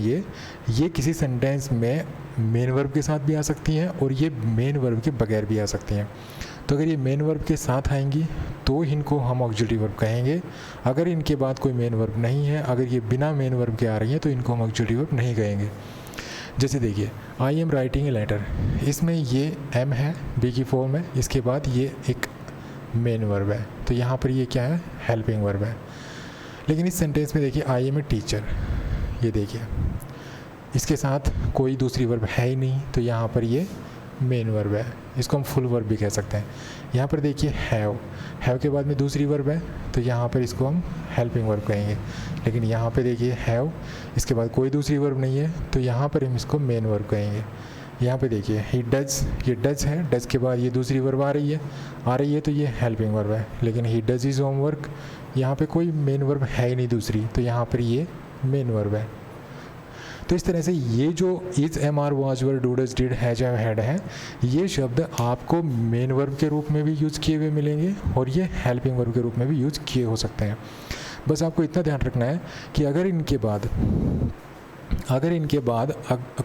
ये किसी सेंटेंस में मेन वर्ब के साथ भी आ सकती हैं और ये मेन वर्ब के बगैर भी आ सकती हैं। तो अगर ये मेन वर्ब के साथ आएंगी तो इनको हम ऑक्सिलरी वर्ब कहेंगे। अगर इनके बाद कोई मेन वर्ब नहीं है, अगर ये बिना मेन वर्ब के आ रही हैं, तो इनको हम ऑक्सिलरी वर्ब नहीं कहेंगे। जैसे देखिए, I am writing a letter, इसमें ये एम है, बी की फॉर्म है, इसके बाद ये एक मेन वर्ब है, तो यहाँ पर ये क्या है, हेल्पिंग वर्ब है। लेकिन इस सेंटेंस में देखिए, आई एम ए टीचर, ये देखिए इसके साथ कोई दूसरी वर्ब है ही नहीं, तो यहाँ पर ये मेन वर्ब है, इसको हम फुल वर्ब भी कह सकते हैं। यहाँ पर देखिए हैव के बाद में दूसरी वर्ब है, तो यहाँ पर इसको हम हेल्पिंग वर्ब कहेंगे। लेकिन यहाँ पे देखिए हैव, इसके बाद कोई दूसरी वर्ब नहीं है, तो यहाँ पर हम इसको मेन वर्ब कहेंगे। यहाँ पे देखिए ही डज, ये डज है, डज के बाद ये दूसरी वर्ब आ रही है तो ये हेल्पिंग वर्ब है। लेकिन ही डज हिज होमवर्क, यहाँ पे कोई मेन वर्ब है ही नहीं दूसरी, तो यहाँ पर ये मेन वर्ब है। तो इस तरह से ये जो is, am, are, was, were, do, does, did, has, have, had है, ये शब्द आपको मेन वर्ब के रूप में भी यूज़ किए हुए मिलेंगे और ये हेल्पिंग वर्ब के रूप में भी यूज़ किए हो सकते हैं। बस आपको इतना ध्यान रखना है कि अगर इनके बाद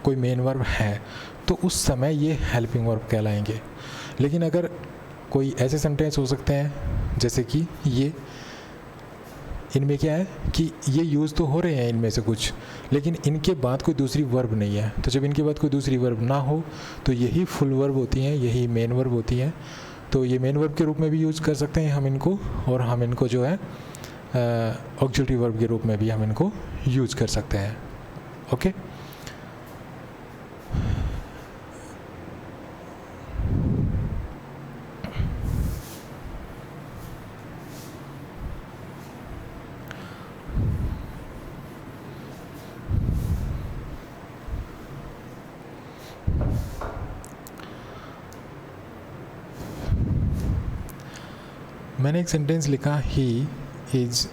कोई मेन वर्ब है तो उस समय ये हेल्पिंग वर्ब कहलाएंगे। लेकिन अगर कोई ऐसे सेंटेंस हो सकते हैं जैसे कि ये, इनमें क्या है कि ये यूज़ तो हो रहे हैं इनमें से कुछ, लेकिन इनके बाद कोई दूसरी वर्ब नहीं है। तो जब इनके बाद कोई दूसरी वर्ब ना हो तो यही फुल वर्ब होती हैं, यही मेन वर्ब होती हैं। तो ये मेन वर्ब के रूप में भी यूज़ कर सकते हैं हम इनको, और हम इनको जो है ऑक्सिलरी वर्ब के रूप में भी हम इनको यूज़ कर सकते हैं। ओके, मैंने एक सेंटेंस लिखा, ही इज़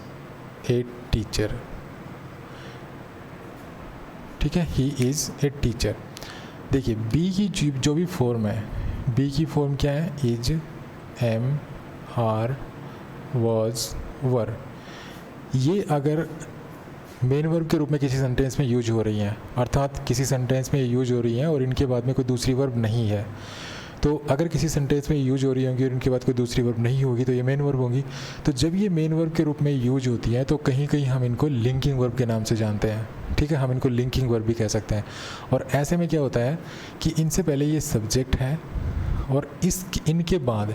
ए टीचर। ठीक है, ही इज़ ए टीचर। देखिए बी की जो भी फॉर्म है, बी की फॉर्म क्या है, इज, एम, आर, वॉज, वर। ये अगर मेन वर्ब के रूप में किसी सेंटेंस में यूज हो रही हैं, अर्थात किसी सेंटेंस में यूज हो रही हैं और इनके बाद में कोई दूसरी वर्ब नहीं है, तो अगर किसी सेंटेंस में यूज हो रही होंगी और इनके बाद कोई दूसरी वर्ब नहीं होगी तो ये मेन वर्ब होंगी। तो जब ये मेन वर्ब के रूप में यूज होती हैं तो कहीं कहीं हम इनको लिंकिंग वर्ब के नाम से जानते हैं, ठीक है, हम इनको लिंकिंग वर्ब भी कह सकते हैं। और ऐसे में क्या होता है कि इनसे पहले ये सब्जेक्ट है और इनके बाद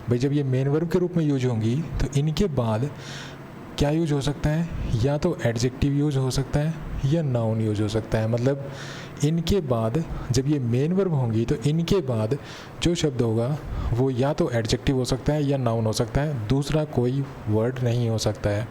भाई जब ये मेन वर्ब के रूप में यूज होंगी तो इनके बाद क्या यूज हो सकता है, या तो एडजेक्टिव यूज हो सकता है या नाउन यूज हो सकता है। मतलब इनके बाद जब ये मेन वर्ब होंगी तो इनके बाद जो शब्द होगा वो या तो एडजेक्टिव हो सकता है या नाउन हो सकता है, दूसरा कोई वर्ड नहीं हो सकता है।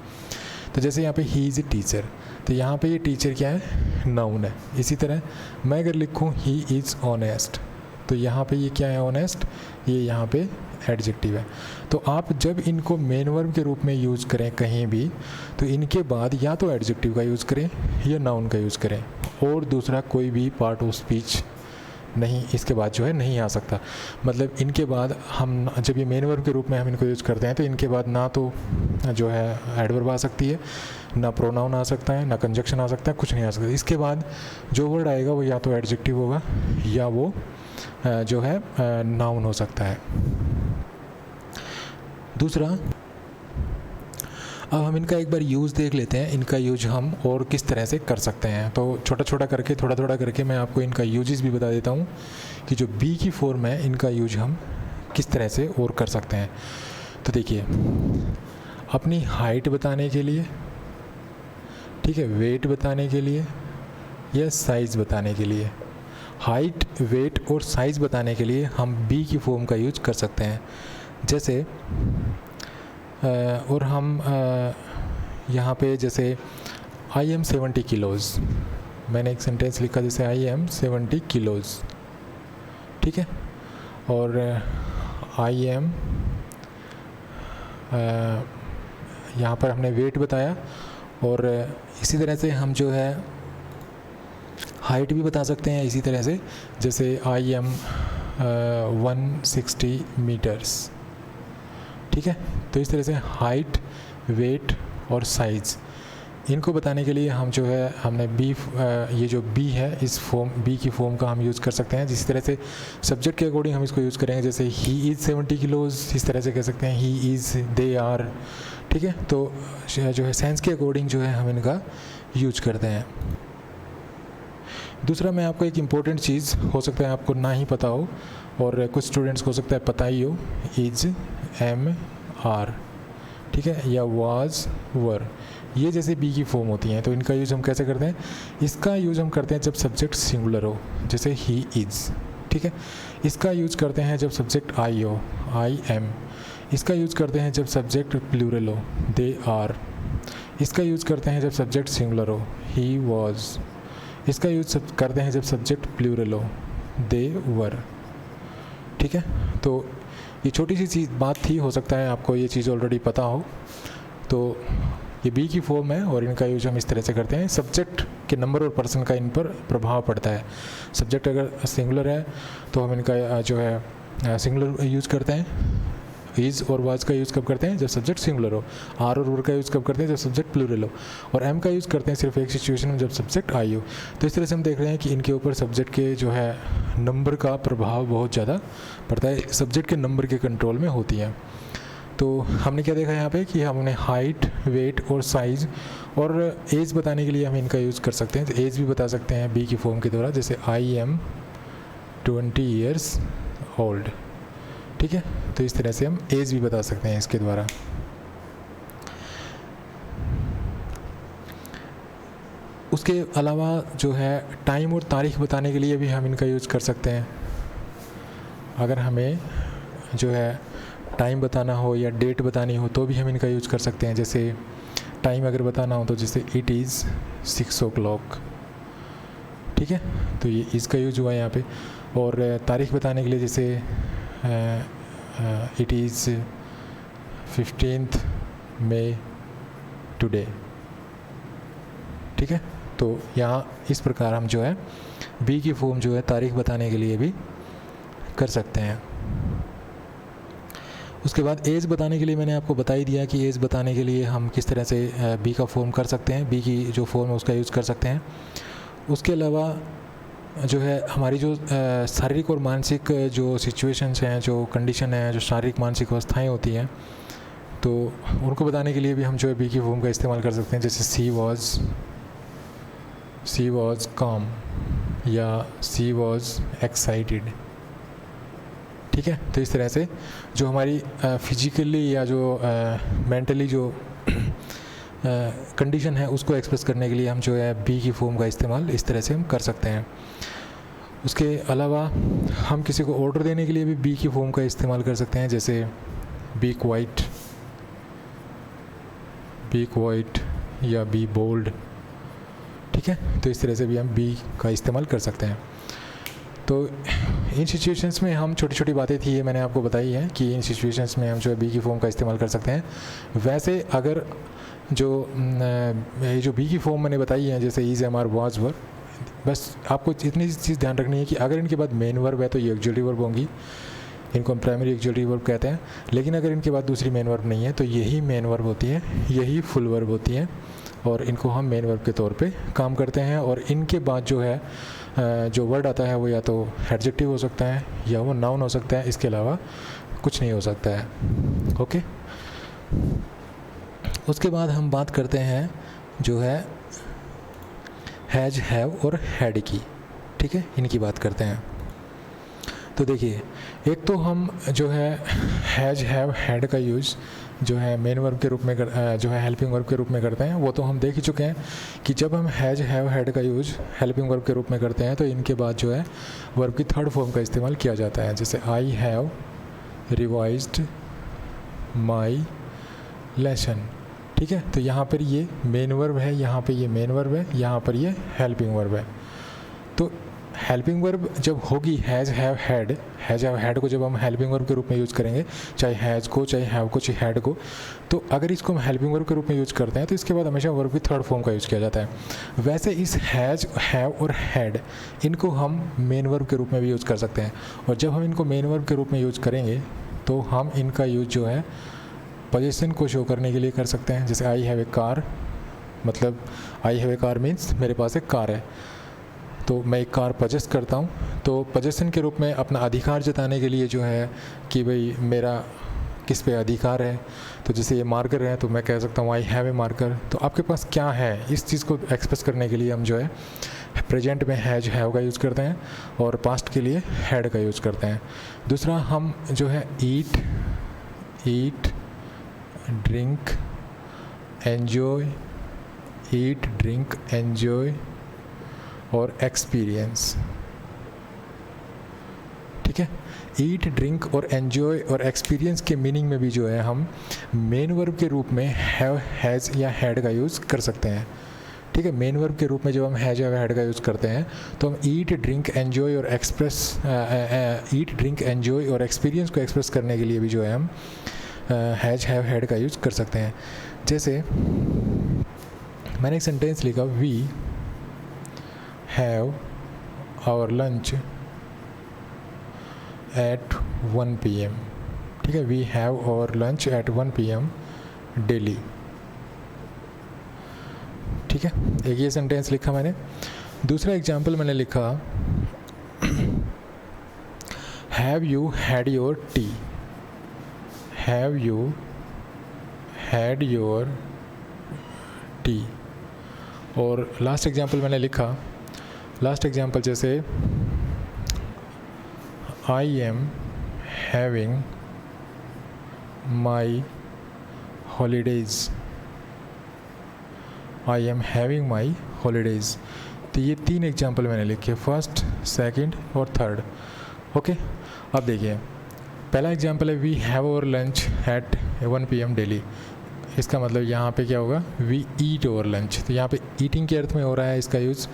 तो जैसे यहाँ पे ही इज़ ए टीचर, तो यहाँ पे ये टीचर क्या है, नाउन है। इसी तरह मैं अगर लिखूँ ही इज़ ऑनेस्ट, तो यहाँ पे ये क्या है, ऑनेस्ट, ये यहाँ पे एडजेक्टिव है। तो आप जब इनको मेन वर्ब के रूप में यूज़ करें कहीं भी, तो इनके बाद या तो एडजेक्टिव का यूज़ करें या नाउन का यूज़ करें, और दूसरा कोई भी पार्ट ऑफ स्पीच नहीं इसके बाद जो है नहीं आ सकता। मतलब इनके बाद हम जब ये मेन वर्ब के रूप में हम इनको यूज़ करते हैं तो इनके बाद ना तो जो है एडवर्ब आ सकती है, ना प्रोनाउन आ सकता है, ना कंजक्शन आ सकता है, कुछ नहीं आ सकता। इसके बाद जो वर्ड आएगा वो या तो एडजेक्टिव होगा या वो जो है नाउन हो सकता है। दूसरा, अब हम इनका एक बार यूज़ देख लेते हैं, इनका यूज हम और किस तरह से कर सकते हैं। तो छोटा छोटा करके, थोड़ा थोड़ा करके मैं आपको इनका यूजेस भी बता देता हूँ कि जो बी की फॉर्म है इनका यूज हम किस तरह से और कर सकते हैं। तो देखिए, अपनी हाइट बताने के लिए, ठीक है, वेट बताने के लिए या साइज़ बताने के लिए, हाइट, वेट और साइज़ बताने के लिए हम बी की फॉर्म का यूज कर सकते हैं। जैसे और हम यहाँ पे जैसे आई एम 70 किलोज़, मैंने एक सेंटेंस लिखा जैसे आई एम 70 किलोज़, ठीक है, और आई एम यहाँ पर हमने वेट बताया, और इसी तरह से हम जो है हाइट भी बता सकते हैं इसी तरह से, जैसे आई एम 160 मीटर्स, ठीक है। तो इस तरह से हाइट, वेट और साइज़, इनको बताने के लिए हम जो है हमने बी, ये जो बी है इस फॉर्म, बी की फॉर्म का हम यूज़ कर सकते हैं। जिस तरह से सब्जेक्ट के अकॉर्डिंग हम इसको यूज़ करेंगे, जैसे ही इज़ 70 किलोज़, इस तरह से कह सकते हैं ही इज़, दे आर, ठीक है। तो जो है सेंस के अकॉर्डिंग जो है हम इनका यूज करते हैं। दूसरा, मैं आपको एक इम्पोर्टेंट चीज़ हो सकता है आपको ना ही पता हो और कुछ स्टूडेंट्स को हो सकता है पता ही हो, इज, एम, आर, ठीक है, या वाज, वर, ये जैसे बी की फॉर्म होती हैं। तो इनका यूज़ हम कैसे करते हैं, इसका यूज़ हम करते हैं जब सब्जेक्ट सिंगुलर हो, जैसे ही इज़, ठीक है। इसका यूज़ करते हैं जब सब्जेक्ट आई हो, आई एम। इसका यूज़ करते हैं जब सब्जेक्ट प्लूरल हो, दे आर। इसका यूज़ करते हैं जब सब्जेक्ट सिंगुलर हो, ही वॉज। इसका यूज़ करते हैं जब सब्जेक्ट प्लूरल हो, दे वर, ठीक है। तो ये छोटी सी चीज़ बात थी, हो सकता है आपको ये चीज़ ऑलरेडी पता हो। तो ये बी की फॉर्म है और इनका यूज हम इस तरह से करते हैं। सब्जेक्ट के नंबर और पर्सन का इन पर प्रभाव पड़ता है। सब्जेक्ट अगर सिंगुलर है तो हम इनका जो है सिंगुलर यूज़ करते हैं। इज़ और वाज का यूज़ कब करते हैं, जब सब्जेक्ट सिंगुलर हो। आर और वर का यूज़ कब करते हैं, जब सब्जेक्ट प्लूरल हो। और एम का यूज़ करते हैं सिर्फ एक सिचुएशन में, जब सब्जेक्ट आई हो। तो इस तरह से हम देख रहे हैं कि इनके ऊपर सब्जेक्ट के जो है नंबर का प्रभाव बहुत ज़्यादा पड़ता है, सब्जेक्ट के नंबर के कंट्रोल में होती हैं। तो हमने क्या देखा यहाँ पे कि हमने हाइट, वेट और साइज़ और एज बताने के लिए हम इनका यूज़ कर सकते हैं। तो एज भी बता सकते हैं बी की फॉर्म के द्वारा, जैसे आई एम 20 ईयर्स ओल्ड, ठीक है। तो इस तरह से हम एज भी बता सकते हैं इसके द्वारा। उसके अलावा जो है टाइम और तारीख बताने के लिए भी हम इनका यूज़ कर सकते हैं। अगर हमें जो है टाइम बताना हो या डेट बतानी हो तो भी हम इनका यूज़ कर सकते हैं। जैसे टाइम अगर बताना हो तो जैसे इट इज़ 6 o'clock, ठीक है। तो ये इसका यूज हुआ है यहाँ पे। और तारीख बताने के लिए जैसे it is 15th May today, ठीक है। तो यहाँ इस प्रकार हम जो है बी की फॉर्म जो है तारीख बताने के लिए भी कर सकते हैं। उसके बाद एज बताने के लिए मैंने आपको बता ही दिया कि एज बताने के लिए हम किस तरह से बी का फॉर्म कर सकते हैं, बी की जो फॉर्म है उसका यूज़ कर सकते हैं। उसके अलावा जो है हमारी जो शारीरिक और मानसिक जो सिचुएशंस हैं, जो कंडीशन है, जो शारीरिक मानसिक अवस्थाएं होती हैं, तो उनको बताने के लिए भी हम जो है बी की फॉर्म का इस्तेमाल कर सकते हैं। जैसे सी वॉज काम या सी वॉज एक्साइटेड। ठीक है, तो इस तरह से जो हमारी फिजिकली या जो मेंटली जो कंडीशन है उसको एक्सप्रेस करने के लिए हम जो है बी की फॉर्म का इस्तेमाल इस तरह से हम कर सकते हैं। उसके अलावा हम किसी को ऑर्डर देने के लिए भी बी की फॉर्म का इस्तेमाल कर सकते हैं। जैसे बी क्वाइट या बी बोल्ड। ठीक है, तो इस तरह से भी हम बी का इस्तेमाल कर सकते हैं। तो इन सिचुएशंस में हम छोटी छोटी बातें थी, ये मैंने आपको बताई है कि इन सिचुएशंस में हम जो है बी की फॉर्म का इस्तेमाल कर सकते हैं। वैसे अगर जो बी की फॉर्म मैंने बताई है, जैसे इज़, एम, आर, वाज, वर, बस आपको इतनी चीज़ ध्यान रखनी है कि अगर इनके बाद मेन वर्ब है तो ये ऑक्सिलरी वर्ब होंगी, इनको हम प्राइमरी ऑक्सिलरी वर्ब कहते हैं। लेकिन अगर इनके बाद दूसरी मेन वर्ब नहीं है तो यही मेन वर्ब होती है, यही फुल वर्ब होती है, और इनको हम मेन वर्ब के तौर पे काम करते हैं। और इनके बाद जो है जो वर्ड आता है वो या तो एडजेक्टिव हो सकता है या वो नाउन हो सकता है, इसके अलावा कुछ नहीं हो सकता है। ओके, उसके बाद हम बात करते हैं जो है हैज़, हैव और हैड की। ठीक है, इनकी बात करते हैं। तो देखिए, एक तो हम जो है हैज़, हैव, हैड का यूज़ जो है मेन वर्ब के रूप में जो है हेल्पिंग वर्ब के रूप में करते हैं। वो तो हम देख ही चुके हैं कि जब हम हैज़, हैव, हैड का यूज़ हेल्पिंग वर्ब के रूप में करते हैं तो इनके बाद जो है वर्ब की थर्ड फॉर्म का इस्तेमाल किया जाता है। जैसे आई हैव रिवाइज्ड माई लेसन। ठीक है, तो यहाँ पर ये मेन वर्ब है, यहाँ पे ये मेन वर्ब है, यहाँ पर ये हेल्पिंग वर्ब है। तो हेल्पिंग वर्ब जब होगी हैज़, हैव, हैड को जब हम हेल्पिंग वर्ब के रूप में यूज़ करेंगे, चाहे हैज़ को, चाहे हैव को, चाहे हैड को, तो अगर इसको हम हेल्पिंग वर्ब के रूप में यूज़ करते हैं तो इसके बाद हमेशा वर्ब की थर्ड फॉर्म का यूज़ किया जाता है। वैसे इस हैज़, हैव और हैड इनको हम मेन वर्ब के रूप में भी यूज़ कर सकते हैं। और जब हम इनको मेन वर्ब के रूप में यूज़ करेंगे तो हम इनका यूज़ जो है पोजीशन को शो करने के लिए कर सकते हैं। जैसे आई हैव ए कार, मतलब आई हैव ए कार मीन्स मेरे पास एक कार है, तो मैं एक कार पजेस करता हूँ। तो पजेशन के रूप में अपना अधिकार जताने के लिए जो है कि भाई मेरा किस पे अधिकार है, तो जैसे ये मार्कर है तो मैं कह सकता हूँ आई हैव ए मार्कर। तो आपके पास क्या है, इस चीज़ को एक्सप्रेस करने के लिए हम जो है प्रेजेंट में हैज, हैव का यूज़ करते हैं और पास्ट के लिए हैड का यूज़ करते हैं। दूसरा हम जो है ईट, ड्रिंक, एन्जॉय, ईट, ड्रिंक, एन्जॉय और एक्सपीरियंस। ठीक है, ईट, ड्रिंक और एन्जॉय और एक्सपीरियंस के मीनिंग में भी जो है हम मेन वर्ब के रूप में हैव, हैज़ या हैड का यूज़ कर सकते हैं। ठीक है, मेन वर्ब के रूप में जब हम हैज या हैड का यूज़ करते हैं तो हम ईट, ड्रिंक, एन्जॉय और एन्जॉय और एक्सपीरियंस को एक्सप्रेस करने के लिए भी जो है हम हैज, हैव, हैड का यूज़ कर सकते हैं। जैसे मैंने एक सेंटेंस लिखा, we have our lunch at 1 PM। ठीक है, we have our lunch at 1 PM daily. ठीक है, एक ये सेंटेंस लिखा मैंने। दूसरा एग्जाम्पल मैंने लिखा, have you had your tea, have you had your tea. और लास्ट एग्जाम्पल मैंने लिखा, लास्ट एग्जाम्पल जैसे I am having my holidays, I am having my holidays. तो ये 3 एग्जाम्पल मैंने लिखे, फर्स्ट, सेकंड और थर्ड। ओके, अब देखिए, पहला एग्जाम्पल है we have our lunch at 1 PM daily. इसका मतलब यहाँ पे क्या होगा, वी ईट ओवर लंच। तो यहाँ पे ईटिंग के अर्थ में हो रहा है इसका यूज़।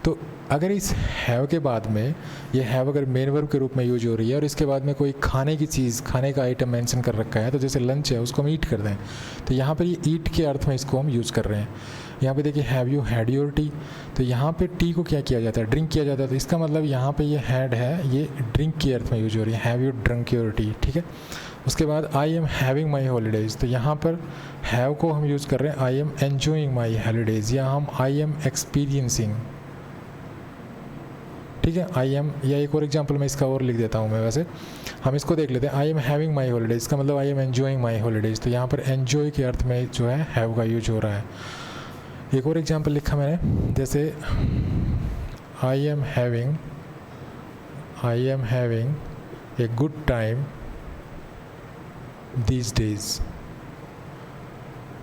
तो अगर इस हैव के बाद में ये हैव अगर मेन वर्ब के रूप में यूज हो रही है और इसके बाद में कोई खाने की चीज़, खाने का आइटम मेंशन कर रखा है, तो जैसे लंच है उसको हम ईट कर दें, तो यहाँ पर ये ईट के अर्थ में इसको हम यूज़ कर रहे हैं। यहाँ पे देखिए have you had your T, तो यहाँ पे टी को क्या किया जाता है, ड्रिंक किया जाता है, तो इसका मतलब यहाँ पे ये हैड है, ये ड्रिंक की अर्थ में यूज हो रही है, have you drunk your T, ठीक है। उसके बाद आई एम हैविंग माई हॉलीडेज़, तो यहाँ पर हैव को हम यूज़ कर रहे हैं I am enjoying my holidays, या हम आई एम एक्सपीरियंसिंग, ठीक है। आई एम, या एक और एग्जांपल मैं इसका और लिख देता हूँ मैं, वैसे हम इसको देख लेते हैं। I am having my holidays, इसका मतलब I am enjoying my holidays, तो यहाँ पर एन्जॉय के अर्थ में जो है हैव का यूज हो रहा है। एक और एग्जांपल लिखा मैंने, जैसे I am having a good time these days,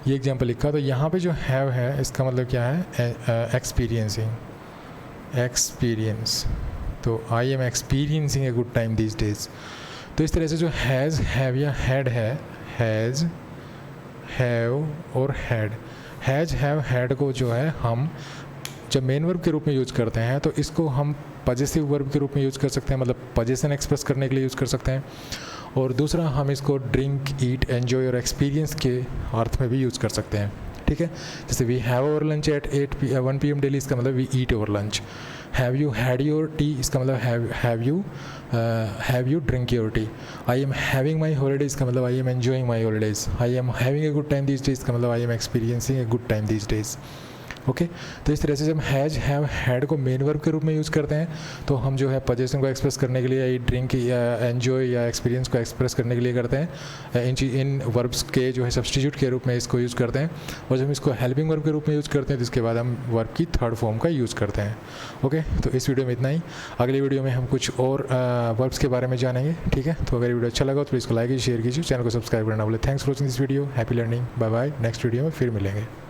ये एग्जांपल लिखा। तो यहाँ पे जो हैव है इसका मतलब क्या है, एक्सपीरियंसिंग, एक्सपीरियंस, तो आई am experiencing a good time these days. तो इस तरह से जो हैज़, हैव या हैड है, हैज़, हैव और हैड, हैज़, हैव, हैड को जो है हम जब मेन वर्ब के रूप में यूज़ करते हैं तो इसको हम पजेसिव वर्ब के रूप में यूज़ कर सकते हैं, मतलब पजेशन एक्सप्रेस करने के लिए यूज़ कर सकते हैं। और दूसरा हम इसको ड्रिंक, ईट, एन्जॉय और एक्सपीरियंस के अर्थ में भी यूज़ कर सकते हैं, ठीक है। जैसे we have our lunch at 1 PM daily, इसका मतलब we eat our lunch. Have you had your tea, इसका मतलब have you drink your tea. I am having my holidays, इसका मतलब I am enjoying my holidays. I am having a good time these days, इसका मतलब I am experiencing a good time these days. Okay, तो इस तरह से जब has, have, had को मेन वर्ब के रूप में यूज़ करते हैं तो हम जो है पोजीशन को एक्सप्रेस करने के लिए, ड्रिंक या एन्जॉय या एक्सपीरियंस को एक्सप्रेस करने के लिए करते हैं, इन वर्ब्स के जो है सब्स्टिट्यूट के रूप में इसको यूज़ करते हैं। और जब हम इसको हेल्पिंग वर्ब के रूप में यूज़ करते हैं तो इसके बाद हम वर्ब की थर्ड फॉर्म का यूज़ करते हैं। ओके, तो इस वीडियो में इतना ही। अगली वीडियो में हम कुछ और वर्ब्स के बारे में जानेंगे, ठीक है। तो अगर वीडियो अच्छा लगा तो प्लीज़ को लाइक कीजिए, शेयर कीजिए, चैनल को सब्सक्राइब करना बोले। Thanks for watching this video, happy learning, bye bye. Next video में फिर मिलेंगे।